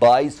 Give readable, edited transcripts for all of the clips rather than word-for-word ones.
$22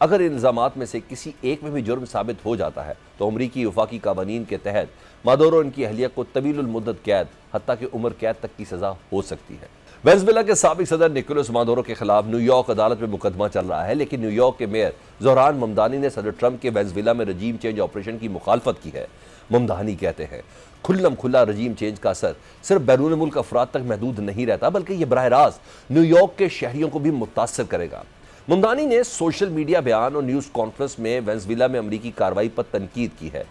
اگر ان الزامات میں سے کسی ایک میں بھی جرم ثابت ہو جاتا ہے تو امریکی وفاقی قوانین کے تحت مادورو ان کی اہلیہ کو طویل المدت قید حتیٰ کہ عمر قید تک کی سزا ہو سکتی ہے۔ وینزویلا کے سابق صدر نکولس مادورو کے خلاف نیو یارک عدالت میں مقدمہ چل رہا ہے، لیکن نیو یارک کے میئر زہران ممدانی نے صدر ٹرمپ کے وینزویلا میں رجیم چینج آپریشن کی مخالفت کی ہے۔ ممدانی کہتے ہیں کھلم کھلا رجیم چینج کا اثر صرف بیرون ملک افراد تک محدود نہیں رہتا، بلکہ یہ براہ راست نیو یارک کے شہریوں کو بھی متاثر کرے گا۔ ممدانی نے سوشل میڈیا بیان اور نیوز کانفرنس میں وینزویلا میں امریکی کارروائی پر تنقید کی ہے۔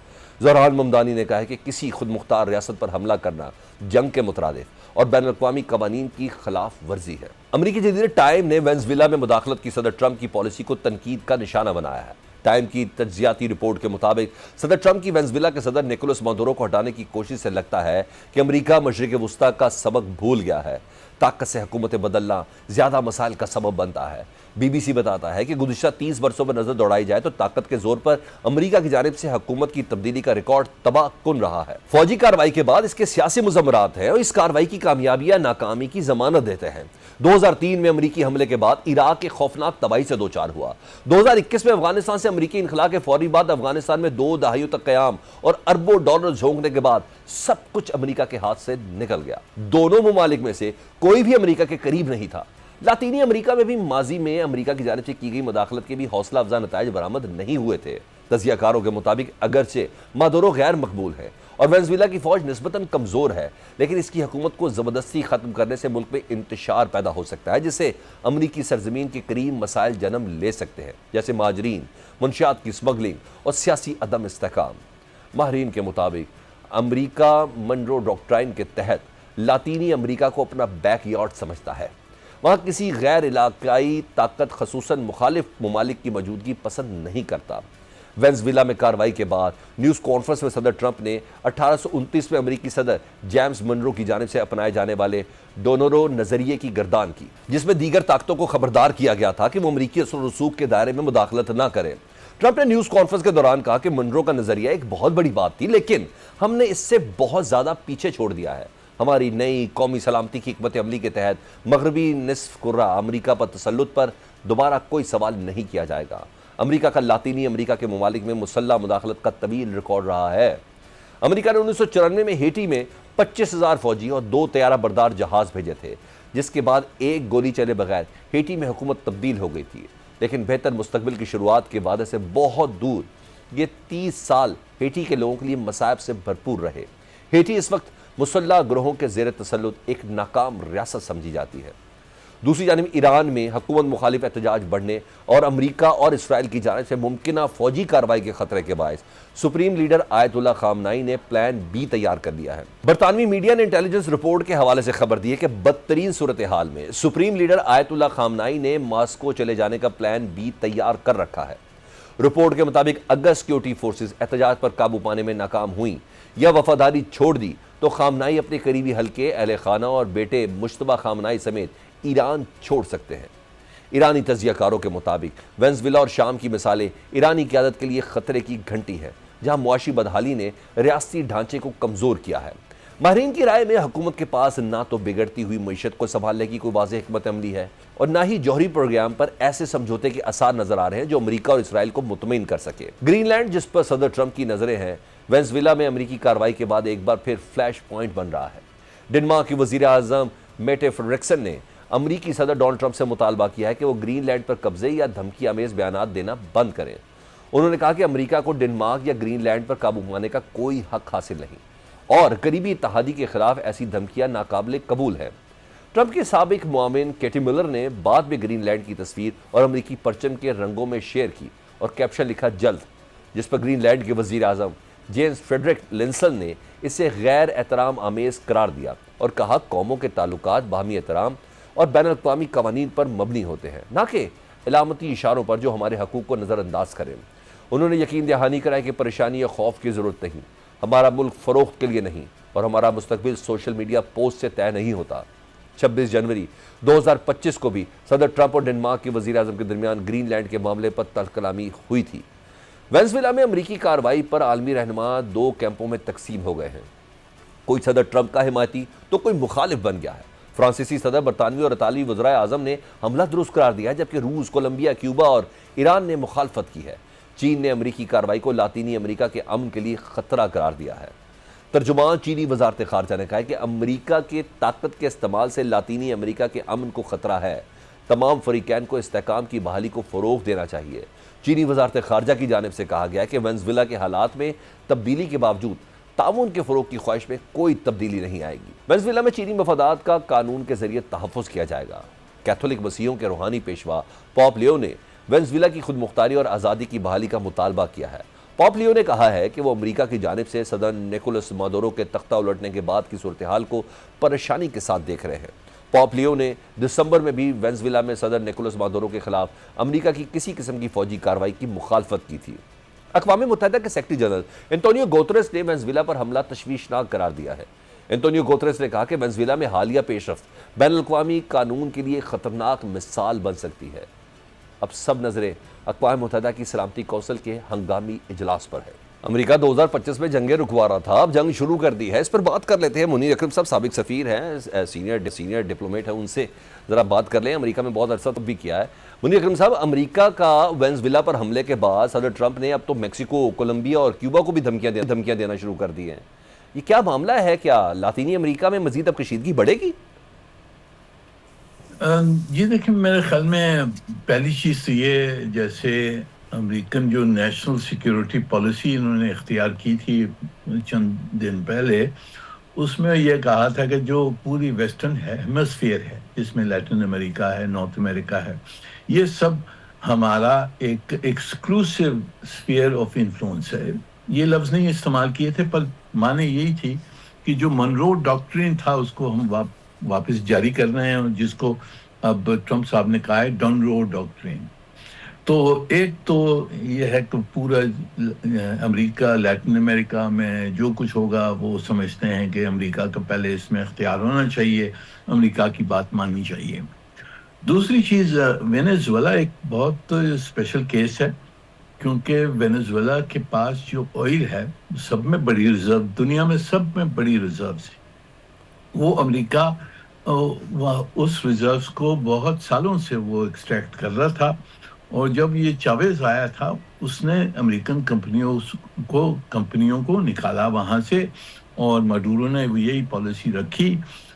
زہران ممدانی نے کہا ہے کہ کسی خود مختار ریاست پر حملہ کرنا جنگ کے مترادف اور بین الاقوامی قوانین کی خلاف ورزی ہے۔ امریکی جریدے ٹائم نے وینزویلا میں مداخلت کی صدر ٹرمپ کی پالیسی کو تنقید کا نشانہ بنایا ہے۔ ٹائم کی تجزیاتی رپورٹ کے مطابق صدر ٹرمپ کی وینزویلا کے صدر نکولس مادورو کو ہٹانے کی کوشش سے لگتا ہے کہ امریکہ مشرق وسطیٰ کا سبق بھول گیا ہے۔ طاقت سے حکومتیں بدلنا زیادہ مسائل کا سبب بنتا ہے۔ بی بی سی بتاتا ہے کہ گزشتہ 30 برسوں پر نظر دوڑائی جائے تو طاقت کے زور پر امریکہ کی جانب سے حکومت کی تبدیلی کا ریکارڈ تباہ کن رہا ہے۔ فوجی کارروائی کے بعد اس کے سیاسی مضمرات ہیں اور اس کارروائی کی کامیابی یا ناکامی کی ضمانت دیتے ہیں۔ 2003 میں امریکی حملے کے بعد عراق کے خوفناک تباہی سے دوچار ہوا۔ 2021 میں افغانستان سے امریکی انخلاء کے فوری بعد افغانستان میں 2 دہائیوں تک قیام اور اربوں ڈالر جھونکنے کے بعد سب کچھ امریکہ کے ہاتھ سے نکل گیا۔ دونوں ممالک میں سے کوئی بھی امریکہ کے قریب نہیں تھا۔ لاطینی امریکہ میں بھی ماضی میں امریکہ کی جانب سے کی گئی مداخلت کے بھی حوصلہ افزا نتائج برآمد نہیں ہوئے تھے۔ تجزیہ کاروں کے مطابق اگرچہ مادورو غیر مقبول ہے اور وینزویلا کی فوج نسبتاً کمزور ہے، لیکن اس کی حکومت کو زبردستی ختم کرنے سے ملک میں انتشار پیدا ہو سکتا ہے، جس سے امریکی سرزمین کے قریب مسائل جنم لے سکتے ہیں، جیسے مہاجرین، منشیات کی سمگلنگ اور سیاسی عدم استحکام۔ ماہرین کے مطابق امریکہ منرو ڈاکٹرائن کے تحت لاطینی امریکہ کو اپنا بیک یارڈ سمجھتا ہے۔ وہاں کسی غیر علاقائی طاقت خصوصاً مخالف ممالک کی موجودگی پسند نہیں کرتا۔ وینزویلا میں کارروائی کے بعد نیوز کانفرنس میں صدر ٹرمپ نے 1829 میں امریکی صدر جیمز منرو کی جانب سے اپنائے جانے والے ڈونرو نظریے کی گردان کی، جس میں دیگر طاقتوں کو خبردار کیا گیا تھا کہ وہ امریکی اثر و رسوخ کے دائرے میں مداخلت نہ کریں۔ ٹرمپ نے نیوز کانفرنس کے دوران کہا کہ منرو کا نظریہ ایک بہت بڑی بات تھی، لیکن ہم نے اس سے بہت زیادہ پیچھے چھوڑ دیا ہے۔ ہماری نئی قومی سلامتی کی حکمت عملی کے تحت مغربی نصف کرہ امریکہ پر تسلط پر دوبارہ کوئی سوال نہیں کیا جائے گا۔ امریکہ کا لاطینی امریکہ کے ممالک میں مسلح مداخلت کا طویل ریکارڈ رہا ہے۔ امریکہ نے 1994 میں ہیٹی میں 25,000 فوجی اور 2 طیارہ بردار جہاز بھیجے تھے، جس کے بعد ایک گولی چلے بغیر ہیٹی میں حکومت تبدیل ہو گئی تھی، لیکن بہتر مستقبل کی شروعات کے وعدے سے بہت دور یہ 30 سال ہیٹی کے لوگوں کے لیے مصائب سے بھرپور رہے۔ ہیٹی اس وقت مسلح گروہوں کے زیر تسلط ایک ناکام ریاست سمجھی جاتی ہے۔ دوسری جانب ایران میں حکومت مخالف احتجاج بڑھنے اور امریکہ اور اسرائیل کی جانب سے ممکنہ فوجی کارروائی کے خطرے کے باعث سپریم لیڈر آیت اللہ خامنائی نے پلان بی تیار کر لیا ہے۔ برطانوی میڈیا نے انٹیلیجنس رپورٹ کے حوالے سے خبر دی ہے کہ بدترین صورتحال میں سپریم لیڈر آیت اللہ خامنائی نے ماسکو چلے جانے کا پلان بی تیار کر رکھا ہے۔ رپورٹ کے مطابق اگر سیکیورٹی فورسز احتجاج پر قابو پانے میں ناکام ہوئیں یا وفاداری چھوڑ دی تو خامنائی اپنے قریبی حلقے، اہل خانہ اور بیٹے مجتبی خامنائی سمیت ایران چھوڑ سکتے ہیں۔ ایرانی تجزیہ کاروں کے مطابق وینزویلا اور شام کی مثالیں ایرانی قیادت کے لیے خطرے کی گھنٹی ہیں، جہاں معاشی بدحالی نے ریاستی ڈھانچے کو کمزور کیا ہے۔ ماہرین کی رائے میں حکومت کے پاس نہ تو بگڑتی ہوئی معیشت کو سنبھالنے کی کوئی واضح حکمت عملی ہے اور نہ ہی جوہری پروگرام پر ایسے سمجھوتے کے آثار نظر آ رہے ہیں جو امریکہ اور اسرائیل کو مطمئن کر سکے۔ گرین لینڈ، جس پر صدر ٹرمپ کی نظریں ہیں، وینزویلا میں امریکی کارروائی کے بعد ایک بار پھر فلیش پوائنٹ بن رہا ہے۔ ڈنمارک کی وزیر اعظم میٹے فریڈرکسن نے امریکی صدر ڈونلڈ ٹرمپ سے مطالبہ کیا ہے کہ وہ گرین لینڈ پر قبضے یا دھمکی آمیز بیانات دینا بند کریں۔ انہوں نے کہا کہ امریکہ کو ڈنمارک یا گرین لینڈ پر قابو پانے کا کوئی حق حاصل نہیں اور قریبی اتحادی کے خلاف ایسی دھمکیاں ناقابل قبول ہیں۔ ٹرمپ کے سابق معاون کیٹی ملر نے بعد میں گرین لینڈ کی تصویر اور امریکی پرچم کے رنگوں میں شیئر کی اور کیپشن لکھا جلد، جس پر گرین لینڈ کے وزیر اعظم جیمز فریڈرک لنسن نے اسے غیر احترام آمیز قرار دیا اور کہا قوموں کے تعلقات باہمی احترام اور بین الاقوامی قوانین پر مبنی ہوتے ہیں، نہ کہ علامتی اشاروں پر جو ہمارے حقوق کو نظر انداز کریں۔ انہوں نے یقین دہانی کرائی کہ پریشانی یا خوف کی ضرورت نہیں، ہمارا ملک فروخت کے لیے نہیں اور ہمارا مستقبل سوشل میڈیا پوسٹ سے طے نہیں ہوتا۔ 26 جنوری 2025 کو بھی صدر ٹرمپ اور ڈنمارک کے وزیر اعظم کے درمیان گرین لینڈ کے معاملے پر تلخ کلامی ہوئی تھی۔ وینزویلا میں امریکی کارروائی پر عالمی رہنما 2 کیمپوں میں تقسیم ہو گئے ہیں، کوئی صدر ٹرمپ کا حمایتی تو کوئی مخالف بن گیا ہے۔ فرانسیسی صدر، برطانوی اور اطالوی وزرائے اعظم نے حملہ درست قرار دیا ہے، جبکہ روس، کولمبیا، کیوبا اور ایران نے مخالفت کی ہے۔ چین نے امریکی کارروائی کو لاطینی امریکہ کے امن کے لیے خطرہ قرار دیا ہے۔ ترجمان چینی وزارت خارجہ نے کہا ہے کہ امریکہ کے طاقت کے استعمال سے لاطینی امریکہ کے امن کو خطرہ ہے۔ تمام فریقین کو استحکام کی بحالی کو فروغ دینا چاہیے۔ چینی وزارت خارجہ کی جانب سے کہا گیا ہے کہ وینزویلا کے حالات میں تبدیلی کے باوجود تعاون کے فروغ کی خواہش میں کوئی تبدیلی نہیں آئے گی۔ وینزویلا میں چینی مفادات کا قانون کے ذریعے تحفظ کیا جائے گا۔ کیتھولک مسیحیوں کے روحانی پیشوا پوپ لیو نے وینزویلا کی خود مختاری اور آزادی کی بحالی کا مطالبہ کیا ہے۔ پوپ لیو نے کہا ہے کہ وہ امریکہ کی جانب سے صدر نیکولس مادورو کے تختہ الٹنے کے بعد کی صورتحال کو پریشانی کے ساتھ دیکھ رہے ہیں۔ پوپ لیو نے دسمبر میں بھی وینزویلا میں صدر نیکولس مادورو کے خلاف امریکہ کی کسی قسم کی فوجی کارروائی کی مخالفت کی تھی۔ اقوام متحدہ کے سیکرٹری جنرل انتونیو گوتریس نے وینزویلا پر حملہ تشویشناک قرار دیا ہے۔ انتونیو گوتریس نے کہا کہ وینزویلا میں حالیہ پیش رفت بین الاقوامی قانون کے لیے خطرناک مثال بن سکتی ہے۔ اب سب نظریں اقوام متحدہ کی سلامتی کونسل کے ہنگامی اجلاس پر ہے۔ امریکہ 2025 میں جنگیں رکوا رہا تھا، اب جنگ شروع کر دی ہے۔ اس پر بات کر لیتے ہیں، منیر اکرم صاحب سابق سفیر ہیں، سینئر ڈپلومیٹ ہیں، ان سے ذرا بات کر لیں۔ امریکہ میں بہت عرصہ تک بھی کیا ہے۔ منیر اکرم صاحب، امریکہ کا وینزویلا پر حملے کے بعد صدر ٹرمپ نے اب تو میکسیکو، کولمبیا اور کیوبا کو بھی دھمکیاں دینا شروع کر دی ہیں۔ یہ کیا معاملہ ہے؟ کیا لاطینی امریکہ میں مزید اب کشیدگی بڑھے گی؟ جی دیکھیں، میرے خیال میں پہلی چیز تو یہ، جیسے امریکن جو نیشنل سیکیورٹی پالیسی انہوں نے اختیار کی تھی چند دن پہلے، اس میں یہ کہا تھا کہ جو پوری ویسٹرن ہیمسفیئر ہے، جس میں لیٹن امریکہ ہے، نارتھ امریکہ ہے، یہ سب ہمارا ایک ایکسکلوسیو اسفیئر آف انفلوئنس ہے۔ یہ لفظ نہیں استعمال کیے تھے، پر معنی یہی تھی کہ جو منرو ڈاکٹرین تھا اس کو ہم واپس جاری کر رہے ہیں، جس کو اب ٹرمپ صاحب نے کہا ہے ڈنرو ڈاکٹرین۔ تو ایک تو یہ ہے کہ پورا امریکہ، لیٹن امریکہ میں جو کچھ ہوگا وہ سمجھتے ہیں کہ امریکہ کا پہلے اس میں اختیار ہونا چاہیے، امریکہ کی بات ماننی چاہیے۔ دوسری چیز، وینزویلا ایک بہت اسپیشل کیس ہے، کیونکہ وینزویلا کے پاس جو آئل ہے سب میں بڑی ریزرو، دنیا میں سب میں بڑی ریزروز ہے۔ وہ امریکہ اس ریزروز کو بہت سالوں سے وہ ایکسٹریکٹ کر رہا تھا، اور جب یہ چاویز آیا تھا اس نے امریکن کمپنیوں کو نکالا وہاں سے، اور مڈورو نے یہی پالیسی رکھی،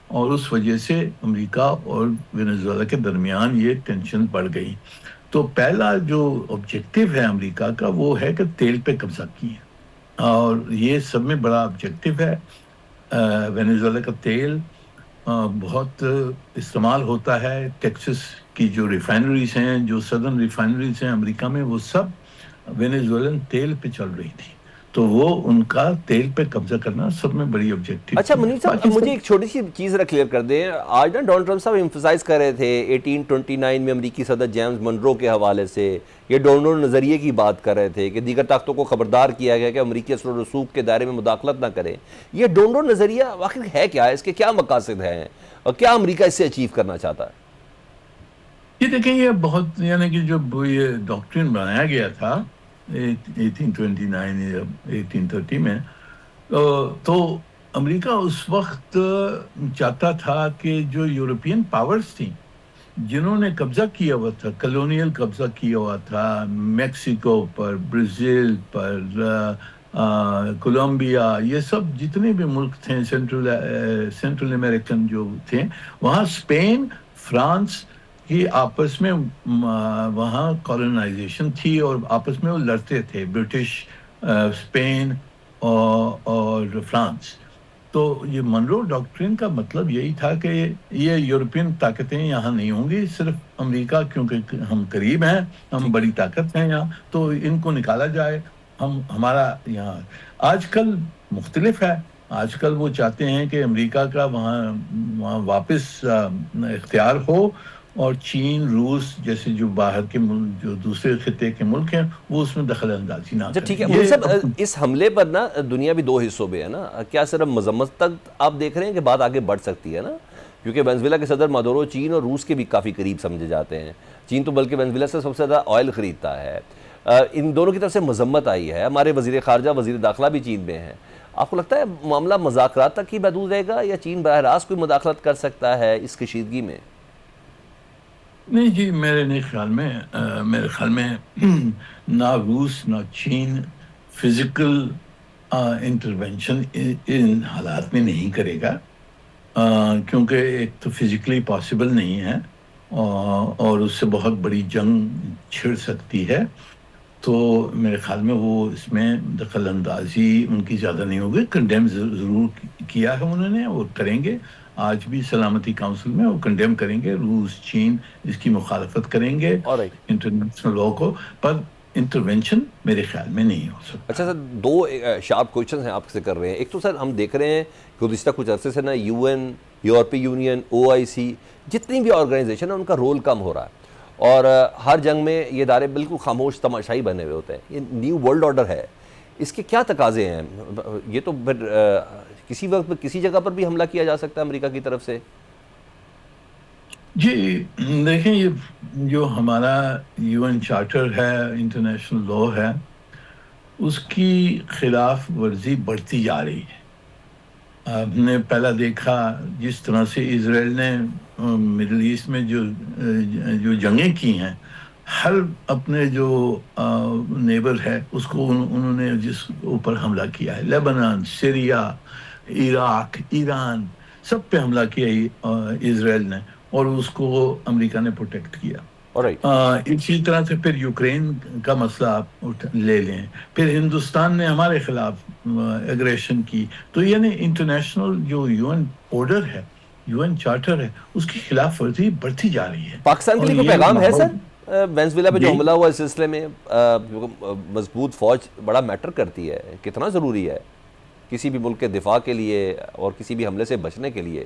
اور اس وجہ سے امریکہ اور وینزویلا کے درمیان یہ ٹینشن بڑھ گئی۔ تو پہلا جو آبجیکٹیو ہے امریکہ کا وہ ہے کہ تیل پہ قبضہ کیے، اور یہ سب میں بڑا آبجیکٹیو ہے۔ وینزویلا کا تیل بہت استعمال ہوتا ہے، ٹیکسس کی جو ریفائنریز ہیں، جو سدرن ریفائنریز ہیں امریکہ میں، وہ سب وینزویلن تیل پہ چل رہی تھی، تو وہ ان کا تیل پہ قبضہ کرنا سب میں بڑی آبجیکٹیو۔ اچھا منیر صاحب، مجھے ایک چھوٹی سی چیز کلیئر کر دیں۔ آج نا ڈونلڈ ٹرمپ صاحب ایمفسائز کر رہے تھے 1829 میں امریکی صدر جیمز منرو کے حوالے سے یہ ڈونلڈ نظریے کی بات کر رہے تھے کہ دیگر طاقتوں کو خبردار کیا گیا کہ امریکی اثر و رسوخ کے دائرے میں مداخلت نہ کریں۔ یہ ڈونلڈ نظریہ آخر ہے کیا ہے؟ اس کے کیا مقاصد ہیں اور کیا امریکہ اس سے اچیو کرنا چاہتا ہے؟ یہ دیکھیں، یہ بہت، یعنی کہ جو یہ ڈاکٹرین بنایا گیا تھا 1829 یا 1830 میں، تو امریکہ اس وقت چاہتا تھا کہ جو یورپین پاورز تھیں جنہوں نے قبضہ کیا ہوا تھا، کلونیل قبضہ کیا ہوا تھا میکسیکو پر، برازیل پر، کولمبیا، یہ سب جتنے بھی ملک تھے سینٹرل امریکن جو تھے، وہاں اسپین، فرانس کی آپس میں وہاں کالونائزیشن تھی، اور آپس میں وہ لڑتے تھے، برٹش، اسپین اور فرانس۔ تو یہ منرو ڈاکٹرین کا مطلب یہی تھا کہ یہ یورپین طاقتیں یہاں نہیں ہوں گی، صرف امریکہ، کیونکہ ہم قریب ہیں، ہم بڑی طاقت ہیں یہاں، تو ان کو نکالا جائے، ہمارا یہاں۔ آج کل مختلف ہے، آج کل وہ چاہتے ہیں کہ امریکہ کا وہاں واپس اختیار ہو، اور چین، روس جیسے جو باہر کے ملک، جو دوسرے خطے کے ملک ہیں، وہ اس میں دخل اندازی نہ کریں۔ ٹھیک ہے منیر صاحب، اس حملے پر نا دنیا بھی دو حصوں میں ہے نا، کیا صرف مذمت تک آپ دیکھ رہے ہیں کہ بات آگے بڑھ سکتی ہے نا؟ کیونکہ وینزویلا کے صدر مادورو چین اور روس کے بھی کافی قریب سمجھے جاتے ہیں، چین تو بلکہ وینزویلا سے سب سے زیادہ آئل خریدتا ہے۔ ان دونوں کی طرف سے مذمت آئی ہے، ہمارے وزیر خارجہ، وزیر داخلہ بھی چین میں ہیں۔ آپ کو لگتا ہے معاملہ مذاکرات تک ہی محدود رہے گا یا چین براہ راست کوئی مداخلت کر سکتا ہے اس کشیدگی میں؟ نہیں جی، میرے خیال میں نہ روس نہ چین فزیکل انٹرونشن ان حالات میں نہیں کرے گا، کیونکہ ایک تو فزیکلی پاسبل نہیں ہے، اور اس سے بہت بڑی جنگ چھڑ سکتی ہے. تو میرے خیال میں وہ اس میں دخل اندازی ان کی زیادہ نہیں ہوگی. کنڈیم ضرور کیا ہے انہوں نے اور کریں گے. آج بھی سلامتی کونسل میں وہ کنڈیم کریں گے، روس چین اس کی مخالفت کریں گے آلرائٹ. انٹرنیشنل لا کو، پر انٹرونشن میرے خیال میں نہیں ہو سکتا. اچھا سر، دو شارپ کوشچنز ہیں آپ سے کر رہے ہیں. ایک تو سر ہم دیکھ رہے ہیں کہ گزشتہ کچھ عرصے سے نا یو این، یورپی یونین، OIC، جتنی بھی آرگنائزیشن ہیں ان کا رول کم ہو رہا ہے، اور ہر جنگ میں یہ ادارے بالکل خاموش تماشائی بنے ہوئے ہوتے ہیں. یہ نیو ورلڈ آرڈر ہے، اس کے کیا تقاضے ہیں؟ یہ تو پھر کسی وقت کسی جگہ پر بھی حملہ کیا جا سکتا ہے امریکہ کی طرف سے. جی دیکھیں، یہ جو ہمارا UN چارٹر ہے، انٹرنیشنل لا ہے، اس کی خلاف ورزی بڑھتی جا رہی ہے. آپ نے پہلا دیکھا جس طرح سے اسرائیل نے مڈل ایسٹ میں جو جنگیں کی ہیں، ہر اپنے جو نیبر ہے اس کو انہوں نے جس اوپر حملہ کیا ہے، لیبنان، سیریا، عراق، ایران، سب پہ حملہ کیا اسرائیل نے، اور اس کو امریکہ نے پروٹیکٹ کیا. آلرائٹ. اسی طرح سے پھر یوکرین کا مسئلہ آپ لے لیں، پھر ہندوستان نے ہمارے خلاف ایگریشن کی. تو یعنی انٹرنیشنل جو UN آرڈر ہے، UN چارٹر ہے، اس کی خلاف ورزی بڑھتی جا رہی ہے. پاکستان کے اور لیے کوئی یہ پیغام ہے ماحول- سر؟ وینزویلا پہ جو جی؟ حملہ ہوا اس سلسلے میں مضبوط فوج بڑا میٹر کرتی ہے، کتنا ضروری ہے کسی بھی ملک کے دفاع کے لیے اور کسی بھی حملے سے بچنے کے لیے؟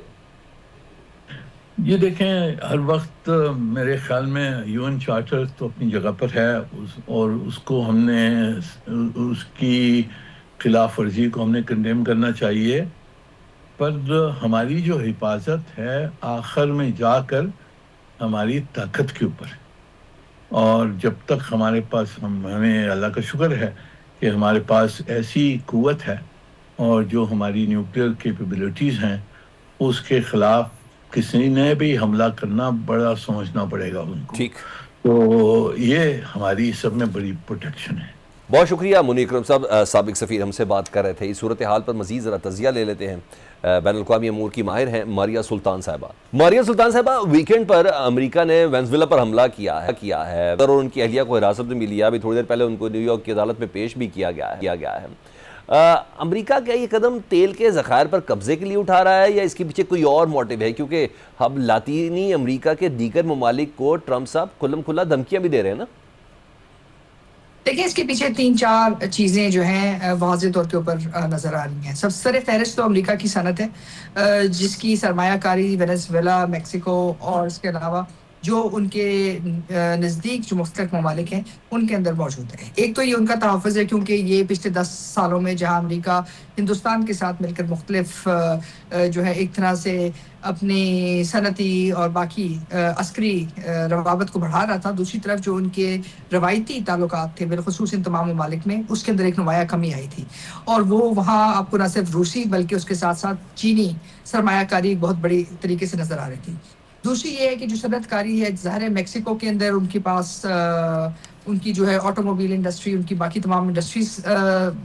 یہ دیکھیں، ہر وقت میرے خیال میں UN چارٹر تو اپنی جگہ پر ہے، اور اس کو ہم نے اس کی خلاف ورزی کو ہم نے کنڈیم کرنا چاہیے. پر ہماری جو حفاظت ہے آخر میں جا کر ہماری طاقت کے اوپر ہے. اور جب تک ہمارے پاس ہمیں اللہ کا شکر ہے کہ ہمارے پاس ایسی قوت ہے اور جو ہماری نیوکلیئر کیپیبلٹیز ہیں، اس کے خلاف کسی نے بھی حملہ کرنا بڑا سوچنا پڑے گا ان کو. ٹھیک. تو یہ ہماری سب میں بڑی پروٹیکشن ہے. بہت شکریہ منی اکرم صاحب، سابق سفیر ہم سے بات کر رہے تھے. اس صورتحال پر مزید ذرا تجزیہ لے لیتے ہیں. بین الاقوامی امور کی ماہر ہیں ماریہ سلطان صاحبہ. ماریہ سلطان صاحبہ، ویکینڈ پر امریکہ نے وینزویلا پر حملہ کیا ہے اور ان کی اہلیہ کو حراست میں بھی لیا. ابھی تھوڑی دیر پہلے ان کو نیو یارک کی عدالت میں پیش بھی کیا گیا ہے. امریکہ کیا یہ قدم تیل کے ذخائر پر قبضے کے لیے اٹھا رہا ہے یا اس کے پیچھے کوئی اور موٹیو ہے؟ کیونکہ اب لاطینی امریکہ کے دیگر ممالک کو ٹرمپ صاحب کھلم کھلا دھمکیاں بھی دے رہے ہیں نا. دیکھیں، اس کے پیچھے 3-4 چیزیں جو ہیں واضح طور کے اوپر نظر آ رہی ہیں. سب سے سر فہرست تو امریکہ کی صنعت ہے، جس کی سرمایہ کاری وینزویلا، میکسیکو اور اس کے علاوہ جو ان کے نزدیک جو مختلف ممالک ہیں ان کے اندر موجود ہے. ایک تو یہ ان کا تحفظ ہے، کیونکہ یہ پچھلے 10 سالوں میں جہاں امریکہ ہندوستان کے ساتھ مل کر مختلف جو ہے ایک طرح سے اپنی صنعتی اور باقی عسکری روابط کو بڑھا رہا تھا، دوسری طرف جو ان کے روایتی تعلقات تھے بالخصوص ان تمام ممالک میں، اس کے اندر ایک نمایاں کمی آئی تھی. اور وہ وہاں آپ کو نہ صرف روسی بلکہ اس کے ساتھ ساتھ چینی سرمایہ کاری ایک بہت بڑی طریقے سے نظر آ رہی تھی. دوسری یہ ہے کہ جو صنعت کاری ہے، ظاہر ہے میکسیکو کے اندر ان کے پاس ان کی جو ہے آٹو موبائل انڈسٹری، ان کی باقی تمام انڈسٹریز